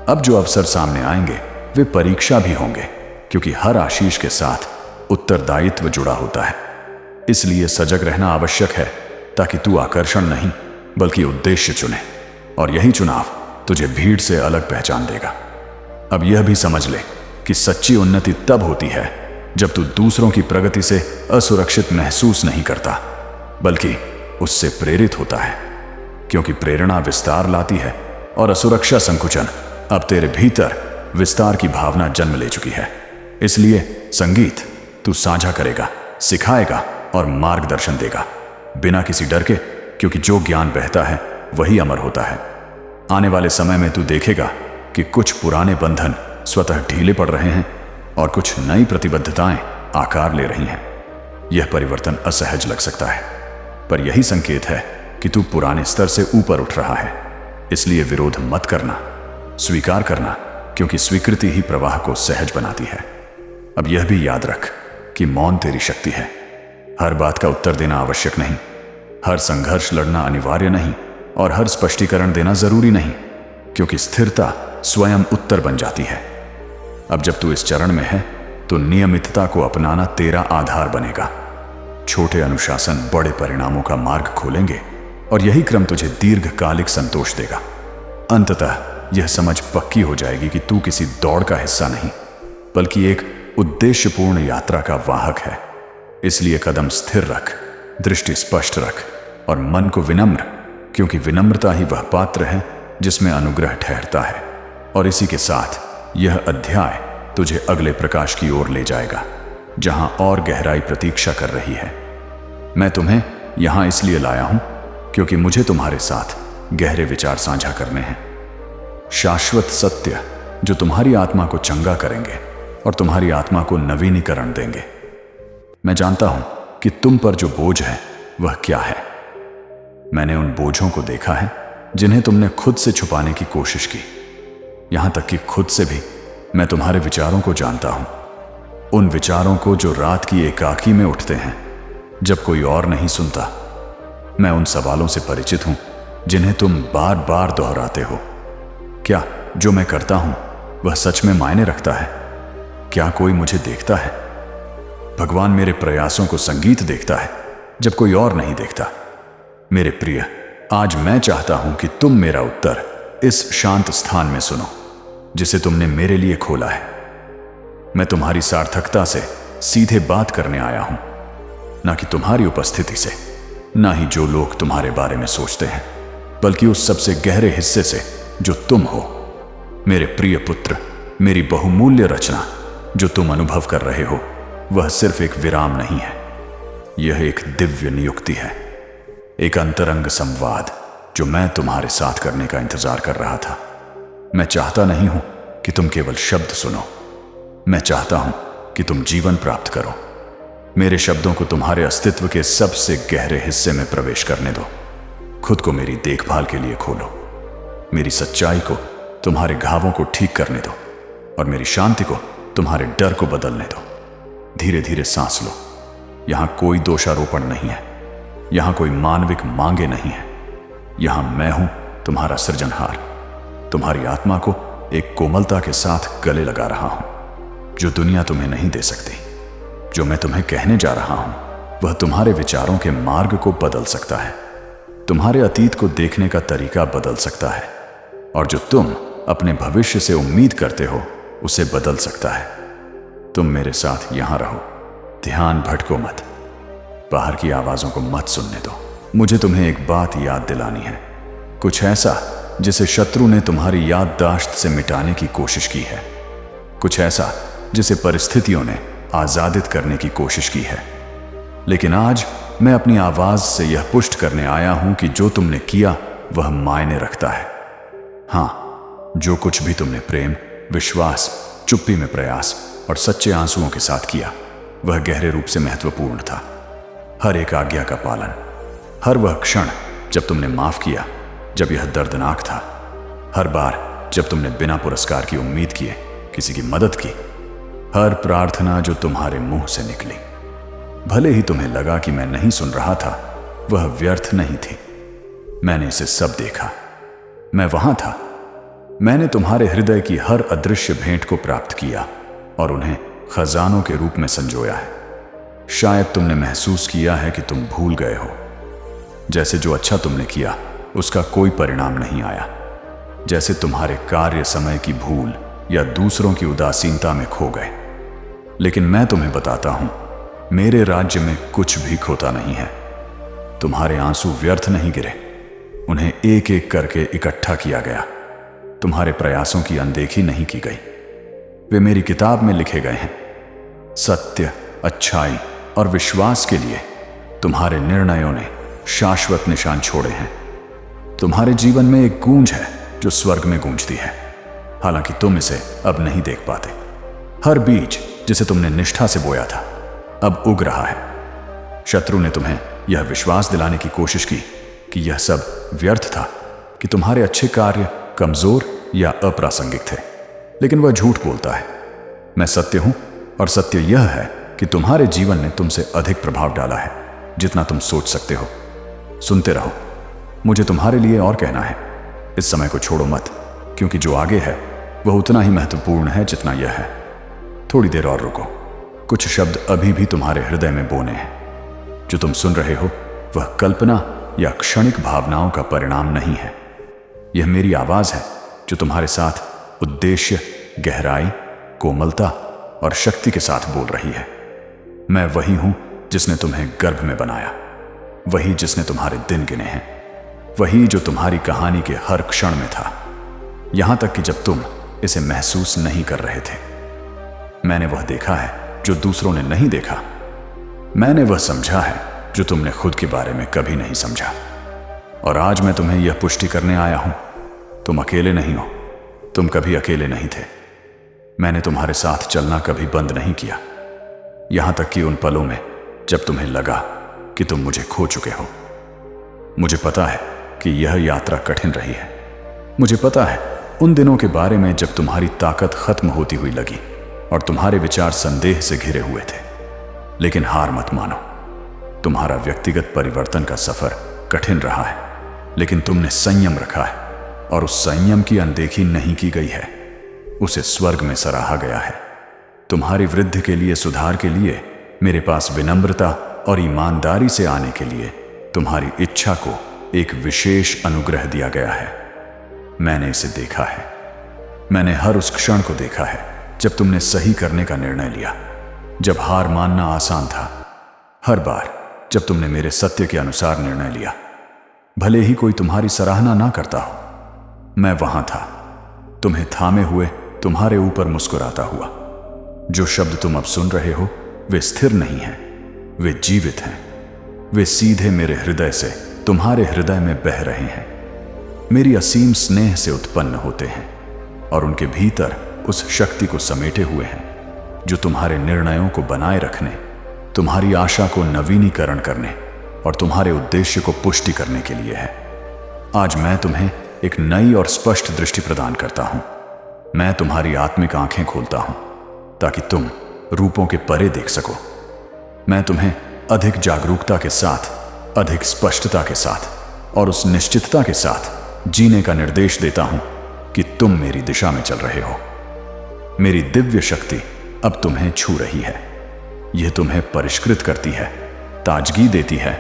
अब जो अवसर सामने आएंगे वे परीक्षा भी होंगे, क्योंकि हर आशीष के साथ उत्तरदायित्व जुड़ा होता है। इसलिए सजग रहना आवश्यक है, ताकि तू आकर्षण नहीं बल्कि उद्देश्य चुने, और यही चुनाव तुझे भीड़ से अलग पहचान देगा। अब यह भी समझ ले कि सच्ची उन्नति तब होती है जब तू दूसरों की प्रगति से असुरक्षित महसूस नहीं करता, बल्कि उससे प्रेरित होता है, क्योंकि प्रेरणा विस्तार लाती है और असुरक्षा संकुचन अब तेरे भीतर विस्तार की भावना जन्म ले चुकी है। इसलिए संगीत तू साझा करेगा, सिखाएगा और मार्गदर्शन देगा, बिना किसी डर के, क्योंकि जो ज्ञान बहता है वही अमर होता है। आने वाले समय में तू देखेगा कि कुछ पुराने बंधन स्वतः ढीले पड़ रहे हैं और कुछ नई प्रतिबद्धताएं आकार ले रही हैं। यह परिवर्तन असहज लग सकता है, पर यही संकेत है कि तू पुराने स्तर से ऊपर उठ रहा है। इसलिए विरोध मत करना, स्वीकार करना, क्योंकि स्वीकृति ही प्रवाह को सहज बनाती है। अब यह भी याद रख कि मौन तेरी शक्ति है। हर बात का उत्तर देना आवश्यक नहीं, हर संघर्ष लड़ना अनिवार्य नहीं और हर स्पष्टीकरण देना जरूरी नहीं, क्योंकि स्थिरता स्वयं उत्तर बन जाती है। अब जब तू इस चरण में है तो नियमितता को अपनाना तेरा आधार बनेगा। छोटे अनुशासन बड़े परिणामों का मार्ग खोलेंगे और यही क्रम तुझे दीर्घकालिक संतोष देगा। अंततः यह समझ पक्की हो जाएगी कि तू किसी दौड़ का हिस्सा नहीं, बल्कि एक उद्देश्यपूर्ण यात्रा का वाहक है। इसलिए कदम स्थिर रख, दृष्टि स्पष्ट रख और मन को विनम्र, क्योंकि विनम्रता ही वह पात्र है जिसमें अनुग्रह ठहरता है। और इसी के साथ यह अध्याय तुझे अगले प्रकाश की ओर ले जाएगा, जहां और गहराई प्रतीक्षा कर रही है। मैं तुम्हें यहां इसलिए लाया हूं क्योंकि मुझे तुम्हारे साथ गहरे विचार साझा करने हैं, शाश्वत सत्य जो तुम्हारी आत्मा को चंगा करेंगे और तुम्हारी आत्मा को नवीनीकरण देंगे। मैं जानता हूं कि तुम पर जो बोझ है वह क्या है। मैंने उन बोझों को देखा है जिन्हें तुमने खुद से छुपाने की कोशिश की। यहां तक कि खुद से भी मैं तुम्हारे विचारों को जानता हूं, उन विचारों को जो रात की एकाकी में उठते हैं जब कोई और नहीं सुनता। मैं उन सवालों से परिचित हूं जिन्हें तुम बार बार दोहराते हो। क्या जो मैं करता हूं वह सच में मायने रखता है? क्या कोई मुझे देखता है? भगवान मेरे प्रयासों को संगीत देखता है जब कोई और नहीं देखता। मेरे प्रिय, आज मैं चाहता हूं कि तुम मेरा उत्तर इस शांत स्थान में सुनो जिसे तुमने मेरे लिए खोला है। मैं तुम्हारी सार्थकता से सीधे बात करने आया हूं, ना कि तुम्हारी उपस्थिति से, ना ही जो लोग तुम्हारे बारे में सोचते हैं, बल्कि उस सबसे गहरे हिस्से से जो तुम हो। मेरे प्रिय पुत्र, मेरी बहुमूल्य रचना जो तुम अनुभव कर रहे हो वह सिर्फ एक विराम नहीं है, यह एक दिव्य नियुक्ति है, एक अंतरंग संवाद जो मैं तुम्हारे साथ करने का इंतजार कर रहा था। मैं चाहता नहीं हूं कि तुम केवल शब्द सुनो, मैं चाहता हूं कि तुम जीवन प्राप्त करो। मेरे शब्दों को तुम्हारे अस्तित्व के सबसे गहरे हिस्से में प्रवेश करने दो। खुद को मेरी देखभाल के लिए खोलो, मेरी सच्चाई को तुम्हारे घावों को ठीक करने दो और मेरी शांति को तुम्हारे डर को बदलने दो। धीरे धीरे सांस लो। यहां कोई दोषारोपण नहीं है, यहां कोई मानविक मांगे नहीं है। यहां मैं हूं तुम्हारा सृजनहार, तुम्हारी आत्मा को एक कोमलता के साथ गले लगा रहा हूं जो दुनिया तुम्हें नहीं दे सकती। जो मैं तुम्हें कहने जा रहा हूं वह तुम्हारे विचारों के मार्ग को बदल सकता है, तुम्हारे अतीत को देखने का तरीका बदल सकता है, और जो तुम अपने भविष्य से उम्मीद करते हो उसे बदल सकता है। तुम मेरे साथ यहां रहो, ध्यान भटको मत, बाहर की आवाजों को मत सुनने दो। मुझे तुम्हें एक बात याद दिलानी है, कुछ ऐसा जिसे शत्रु ने तुम्हारी याददाश्त से मिटाने की कोशिश की है, कुछ ऐसा जिसे परिस्थितियों ने आजादित करने की कोशिश की है। लेकिन आज मैं अपनी आवाज से यह पुष्ट करने आया हूं कि जो तुमने किया वह मायने रखता है। हां, जो कुछ भी तुमने प्रेम, विश्वास, चुप्पी में प्रयास और सच्चे आंसुओं के साथ किया वह गहरे रूप से महत्वपूर्ण था। हर एक आज्ञा का पालन, हर वह क्षण जब तुमने माफ किया जब यह दर्दनाक था, हर बार जब तुमने बिना पुरस्कार की उम्मीद किए किसी की मदद की, हर प्रार्थना जो तुम्हारे मुंह से निकली, भले ही तुम्हें लगा कि मैं नहीं सुन रहा था, वह व्यर्थ नहीं थी। मैंने इसे सब देखा, मैं वहां था। मैंने तुम्हारे हृदय की हर अदृश्य भेंट को प्राप्त किया और उन्हें खजानों के रूप में संजोया है। शायद तुमने महसूस किया है कि तुम भूल गए हो, जैसे जो अच्छा तुमने किया उसका कोई परिणाम नहीं आया, जैसे तुम्हारे कार्य समय की भूल या दूसरों की उदासीनता में खो गए। लेकिन मैं तुम्हें बताता हूं, मेरे राज्य में कुछ भी खोता नहीं है। तुम्हारे आंसू व्यर्थ नहीं गिरे, उन्हें एक एक करके इकट्ठा किया गया। तुम्हारे प्रयासों की अनदेखी नहीं की गई। वे मेरी किताब में लिखे गए हैं। सत्य, अच्छाई और विश्वास के लिए तुम्हारे निर्णयों ने शाश्वत निशान छोड़े हैं। तुम्हारे जीवन में एक गूंज है जो स्वर्ग में गूंजती है, हालांकि तुम इसे अब नहीं देख पाते। हर बीज जिसे तुमने निष्ठा से बोया था अब उग रहा है। शत्रु ने तुम्हें यह विश्वास दिलाने की कोशिश की कि यह सब व्यर्थ था, कि तुम्हारे अच्छे कार्य कमजोर या अप्रासंगिक थे, लेकिन वह झूठ बोलता है। मैं सत्य हूं और सत्य यह है कि तुम्हारे जीवन ने तुमसे अधिक प्रभाव डाला है जितना तुम सोच सकते हो। सुनते रहो, मुझे तुम्हारे लिए और कहना है। इस समय को छोड़ो मत, क्योंकि जो आगे है वह उतना ही महत्वपूर्ण है जितना यह है। थोड़ी देर और रुको, कुछ शब्द अभी भी तुम्हारे हृदय में बोने हैं। जो तुम सुन रहे हो वह कल्पना या क्षणिक भावनाओं का परिणाम नहीं है। यह मेरी आवाज है जो तुम्हारे साथ उद्देश्य, गहराई, कोमलता और शक्ति के साथ बोल रही है। मैं वही हूं जिसने तुम्हें गर्भ में बनाया, वही जिसने तुम्हारे दिन गिने हैं, वही जो तुम्हारी कहानी के हर क्षण में था, यहां तक कि जब तुम इसे महसूस नहीं कर रहे थे। मैंने वह देखा है जो दूसरों ने नहीं देखा। मैंने वह समझा है जो तुमने खुद के बारे में कभी नहीं समझा। और आज मैं तुम्हें यह पुष्टि करने आया हूं, तुम अकेले नहीं हो। तुम कभी अकेले नहीं थे। मैंने तुम्हारे साथ चलना कभी बंद नहीं किया, यहां तक कि उन पलों में जब तुम्हें लगा कि तुम मुझे खो चुके हो। मुझे पता है कि यह यात्रा कठिन रही है। मुझे पता है उन दिनों के बारे में जब तुम्हारी ताकत खत्म होती हुई लगी और तुम्हारे विचार संदेह से घिरे हुए थे। लेकिन हार मत मानो। तुम्हारा व्यक्तिगत परिवर्तन का सफर कठिन रहा है, लेकिन तुमने संयम रखा है और उस संयम की अनदेखी नहीं की गई है। उसे स्वर्ग में सराहा गया है। तुम्हारी वृद्धि के लिए, सुधार के लिए, मेरे पास विनम्रता और ईमानदारी से आने के लिए तुम्हारी इच्छा को एक विशेष अनुग्रह दिया गया है। मैंने इसे देखा है। मैंने हर उस क्षण को देखा है जब तुमने सही करने का निर्णय लिया, जब हार मानना आसान था। हर बार जब तुमने मेरे सत्य के अनुसार निर्णय लिया, भले ही कोई तुम्हारी सराहना ना करता हो, मैं वहां था, तुम्हें थामे हुए, तुम्हारे ऊपर मुस्कुराता हुआ। जो शब्द तुम अब सुन रहे हो वे स्थिर नहीं हैं, वे जीवित हैं। वे सीधे मेरे हृदय से तुम्हारे हृदय में बह रहे हैं। मेरी असीम स्नेह से उत्पन्न होते हैं और उनके भीतर उस शक्ति को समेटे हुए हैं जो तुम्हारे निर्णयों को बनाए रखने, तुम्हारी आशा को नवीनीकरण करने और तुम्हारे उद्देश्य को पुष्टि करने के लिए है। आज मैं तुम्हें एक नई और स्पष्ट दृष्टि प्रदान करता हूं। मैं तुम्हारी आत्मिक आंखें खोलता हूं ताकि तुम रूपों के परे देख सको। मैं तुम्हें अधिक जागरूकता के साथ, अधिक स्पष्टता के साथ और उस निश्चितता के साथ जीने का निर्देश देता हूं कि तुम मेरी दिशा में चल रहे हो। मेरी दिव्य शक्ति अब तुम्हें छू रही है। यह तुम्हें परिष्कृत करती है, ताजगी देती है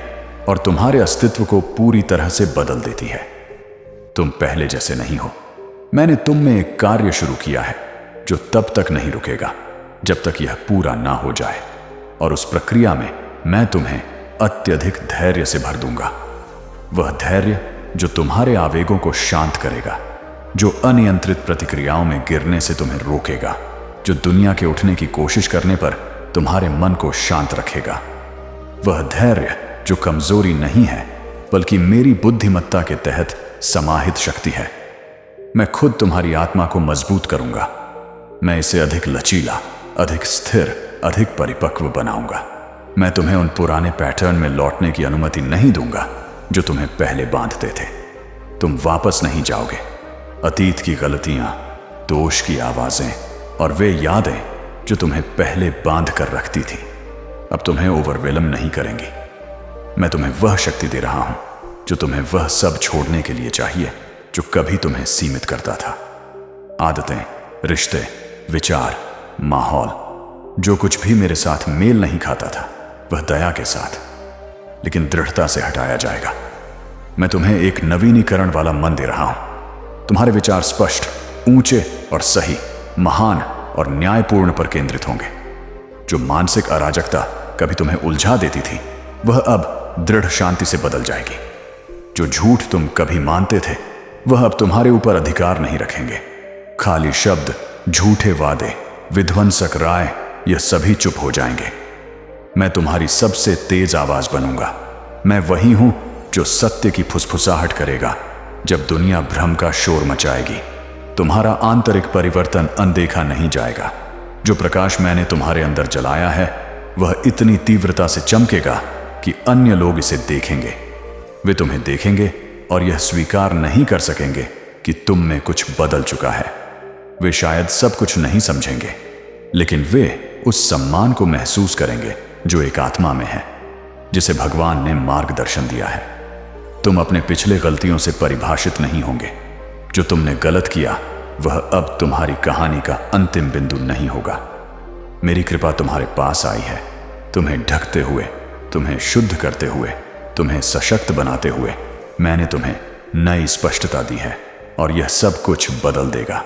और तुम्हारे अस्तित्व को पूरी तरह से बदल देती है। तुम पहले जैसे नहीं हो। मैंने तुम में एक कार्य शुरू किया है जो तब तक नहीं रुकेगा जब तक यह पूरा ना हो जाए, और उस प्रक्रिया में मैं तुम्हें अत्यधिक धैर्य से भर दूंगा। वह धैर्य जो तुम्हारे आवेगों को शांत करेगा, जो अनियंत्रित प्रतिक्रियाओं में गिरने से तुम्हें रोकेगा, जो दुनिया के उठने की कोशिश करने पर तुम्हारे मन को शांत रखेगा। वह धैर्य जो कमजोरी नहीं है बल्कि मेरी बुद्धिमत्ता के तहत समाहित शक्ति है। मैं खुद तुम्हारी आत्मा को मजबूत करूंगा। मैं इसे अधिक लचीला, अधिक स्थिर, अधिक परिपक्व बनाऊंगा। मैं तुम्हें उन पुराने पैटर्न में लौटने की अनुमति नहीं दूंगा जो तुम्हें पहले बांधते थे। तुम वापस नहीं जाओगे। अतीत की गलतियां, दोष की आवाजें और वे यादें जो तुम्हें पहले बांध कर रखती थी अब तुम्हें ओवरवेलम नहीं करेंगी। मैं तुम्हें वह शक्ति दे रहा हूं जो तुम्हें वह सब छोड़ने के लिए चाहिए जो कभी तुम्हें सीमित करता था। आदतें, रिश्ते, विचार, माहौल, जो कुछ भी मेरे साथ मेल नहीं खाता था वह दया के साथ लेकिन दृढ़ता से हटाया जाएगा। मैं तुम्हें एक नवीनीकरण वाला मन दे रहा हूं। तुम्हारे विचार स्पष्ट, ऊंचे और सही महान और न्यायपूर्ण पर केंद्रित होंगे। जो मानसिक अराजकता कभी तुम्हें उलझा देती थी, वह अब दृढ़ शांति से बदल जाएगी। जो झूठ तुम कभी मानते थे, वह अब तुम्हारे ऊपर अधिकार नहीं रखेंगे। खाली शब्द, झूठे वादे, विध्वंसक राय, यह सभी चुप हो जाएंगे। मैं तुम्हारी सबसे तेज आवाज बनूंगा। मैं वही हूं जो सत्य की फुसफुसाहट करेगा जब दुनिया भ्रम का शोर मचाएगी। तुम्हारा आंतरिक परिवर्तन अनदेखा नहीं जाएगा। जो प्रकाश मैंने तुम्हारे अंदर जलाया है, वह इतनी तीव्रता से चमकेगा कि अन्य लोग इसे देखेंगे। वे तुम्हें देखेंगे और यह स्वीकार नहीं कर सकेंगे कि तुम में कुछ बदल चुका है। वे शायद सब कुछ नहीं समझेंगे, लेकिन वे उस सम्मान को महसूस करेंगे जो एक आत्मा में है, जिसे भगवान ने मार्गदर्शन दिया है। तुम अपने पिछले गलतियों से परिभाषित नहीं होंगे। जो तुमने गलत किया, वह अब तुम्हारी कहानी का अंतिम बिंदु नहीं होगा। मेरी कृपा तुम्हारे पास आई है, तुम्हें ढकते हुए, तुम्हें शुद्ध करते हुए, तुम्हें सशक्त बनाते हुए। मैंने तुम्हें नई स्पष्टता दी है और यह सब कुछ बदल देगा।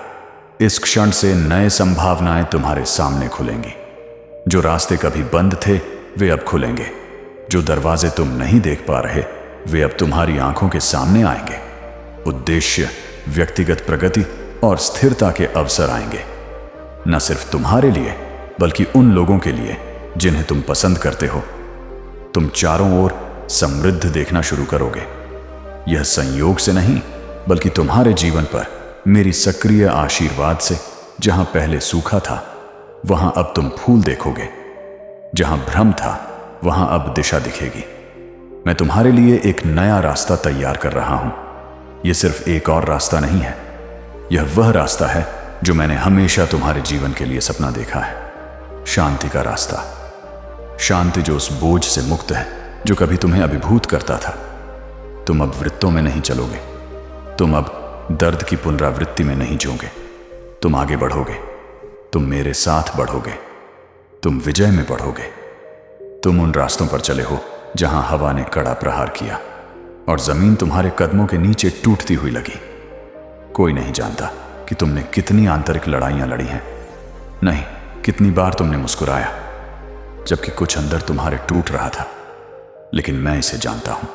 इस क्षण से नए संभावनाएं तुम्हारे सामने खुलेंगी। जो रास्ते कभी बंद थे, वे अब खुलेंगे। जो दरवाजे तुम नहीं देख पा रहे, वे अब तुम्हारी आंखों के सामने आएंगे। उद्देश्य, व्यक्तिगत प्रगति और स्थिरता के अवसर आएंगे, न सिर्फ तुम्हारे लिए बल्कि उन लोगों के लिए जिन्हें तुम पसंद करते हो। तुम चारों ओर समृद्ध देखना शुरू करोगे। यह संयोग से नहीं, बल्कि तुम्हारे जीवन पर मेरी सक्रिय आशीर्वाद से। जहां पहले सूखा था, वहां अब तुम फूल देखोगे। जहां भ्रम था, वहां अब दिशा दिखेगी। मैं तुम्हारे लिए एक नया रास्ता तैयार कर रहा हूं। यह सिर्फ एक और रास्ता नहीं है, यह वह रास्ता है जो मैंने हमेशा तुम्हारे जीवन के लिए सपना देखा है। शांति का रास्ता। शांति जो उस बोझ से मुक्त है जो कभी तुम्हें अभिभूत करता था। तुम अब वृत्तों में नहीं चलोगे। तुम अब दर्द की पुनरावृत्ति में नहीं जीओगे। तुम आगे बढ़ोगे। तुम मेरे साथ बढ़ोगे। तुम विजय में बढ़ोगे। तुम उन रास्तों पर चले हो जहां हवा ने कड़ा प्रहार किया और जमीन तुम्हारे कदमों के नीचे टूटती हुई लगी। कोई नहीं जानता कि तुमने कितनी आंतरिक लड़ाइयां लड़ी हैं, नहीं कितनी बार तुमने मुस्कुराया जबकि कुछ अंदर तुम्हारे टूट रहा था। लेकिन मैं इसे जानता हूं।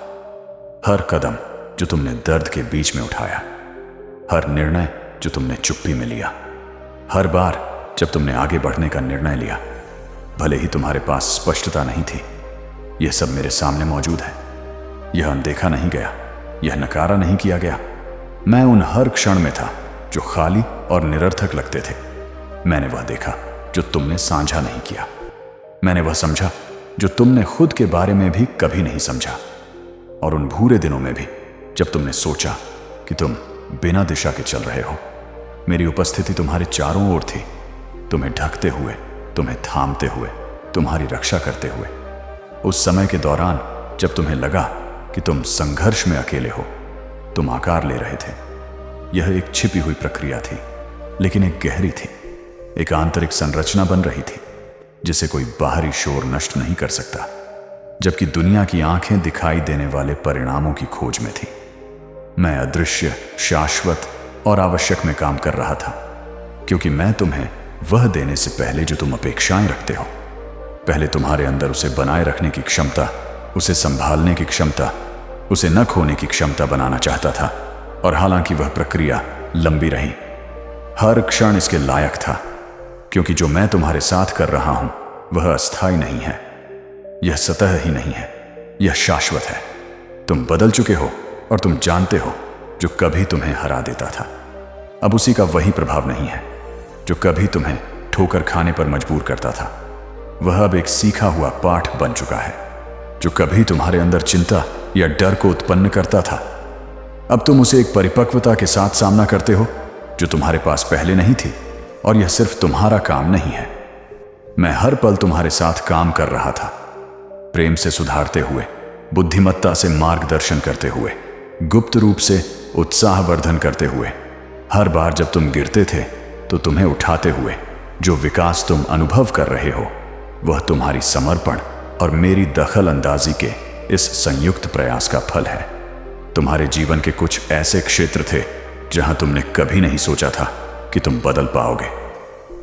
हर कदम जो तुमने दर्द के बीच में उठाया, हर निर्णय जो तुमने चुप्पी में लिया, हर बार जब तुमने आगे बढ़ने का निर्णय लिया, भले ही तुम्हारे पास स्पष्टता नहीं थी, यह सब मेरे सामने मौजूद है। यह अनदेखा नहीं गया, यह नकारा नहीं किया गया। मैं उन हर क्षण में था जो खाली और निरर्थक लगते थे। मैंने वह देखा जो तुमने साझा नहीं किया। मैंने वह समझा जो तुमने खुद के बारे में भी कभी नहीं समझा। और उन भूरे दिनों में भी जब तुमने सोचा कि तुम बिना दिशा के चल रहे हो, मेरी उपस्थिति तुम्हारे चारों ओर थी, तुम्हें ढकते हुए, तुम्हें थामते हुए, तुम्हारी रक्षा करते हुए। उस समय के दौरान जब तुम्हें लगा कि तुम संघर्ष में अकेले हो, तुम आकार ले रहे थे। यह एक छिपी हुई प्रक्रिया थी, लेकिन एक गहरी थी। एक आंतरिक संरचना बन रही थी जिसे कोई बाहरी शोर नष्ट नहीं कर सकता, जबकि दुनिया की आंखें दिखाई देने वाले परिणामों की खोज में थी। मैं अदृश्य, शाश्वत और आवश्यक में काम कर रहा था, क्योंकि मैं तुम्हें वह देने से पहले जो तुम अपेक्षाएं रखते हो, पहले तुम्हारे अंदर उसे बनाए रखने की क्षमता, उसे संभालने की क्षमता, उसे न खोने की क्षमता बनाना चाहता था। और हालांकि वह प्रक्रिया लंबी रही, हर क्षण इसके लायक था, क्योंकि जो मैं तुम्हारे साथ कर रहा हूं वह अस्थायी नहीं है। यह सतह ही नहीं है, यह शाश्वत है। तुम बदल चुके हो और तुम जानते हो जो कभी तुम्हें हरा देता था, अब उसी का वही प्रभाव नहीं है। जो कभी तुम्हें ठोकर खाने पर मजबूर करता था, वह अब एक सीखा हुआ पाठ बन चुका है। जो कभी तुम्हारे अंदर चिंता या डर को उत्पन्न करता था, अब तुम उसे एक परिपक्वता के साथ सामना करते हो जो तुम्हारे पास पहले नहीं थी। और यह सिर्फ तुम्हारा काम नहीं है, मैं हर पल तुम्हारे साथ काम कर रहा था, प्रेम से सुधारते हुए, बुद्धिमत्ता से मार्गदर्शन करते हुए, गुप्त रूप से उत्साहवर्धन करते हुए। हर बार जब तुम गिरते थे तो तुम्हें उठाते हुए। जो विकास तुम अनुभव कर रहे हो, वह तुम्हारी समर्पण और मेरी दखल अंदाजी के इस संयुक्त प्रयास का फल है। तुम्हारे जीवन के कुछ ऐसे क्षेत्र थे जहां तुमने कभी नहीं सोचा था कि तुम बदल पाओगे,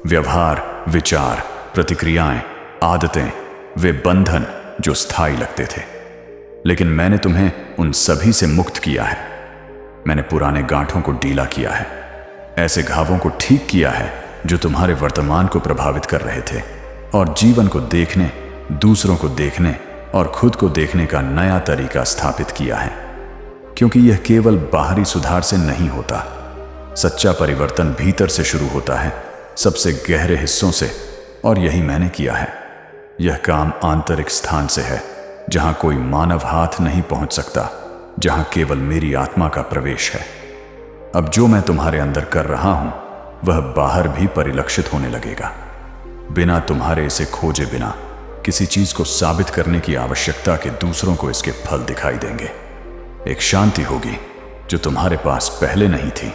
व्यवहार, विचार, प्रतिक्रियाएं, आदतें, वे बंधन जो स्थायी लगते थे। लेकिन मैंने तुम्हें उन सभी से मुक्त किया है। मैंने पुराने गांठों को ढीला किया है, ऐसे घावों को ठीक किया है जो तुम्हारे वर्तमान को प्रभावित कर रहे थे, और जीवन को देखने, दूसरों को देखने और खुद को देखने का नया तरीका स्थापित किया है। क्योंकि यह केवल बाहरी सुधार से नहीं होता, सच्चा परिवर्तन भीतर से शुरू होता है, सबसे गहरे हिस्सों से, और यही मैंने किया है। यह काम आंतरिक स्थान से है, जहां कोई मानव हाथ नहीं पहुंच सकता, जहां केवल मेरी आत्मा का प्रवेश है। अब जो मैं तुम्हारे अंदर कर रहा हूं, वह बाहर भी परिलक्षित होने लगेगा, बिना तुम्हारे इसे खोजे बिना। किसी चीज को साबित करने की आवश्यकता के दूसरों को इसके फल दिखाई देंगे। एक शांति होगी जो तुम्हारे पास पहले नहीं थी।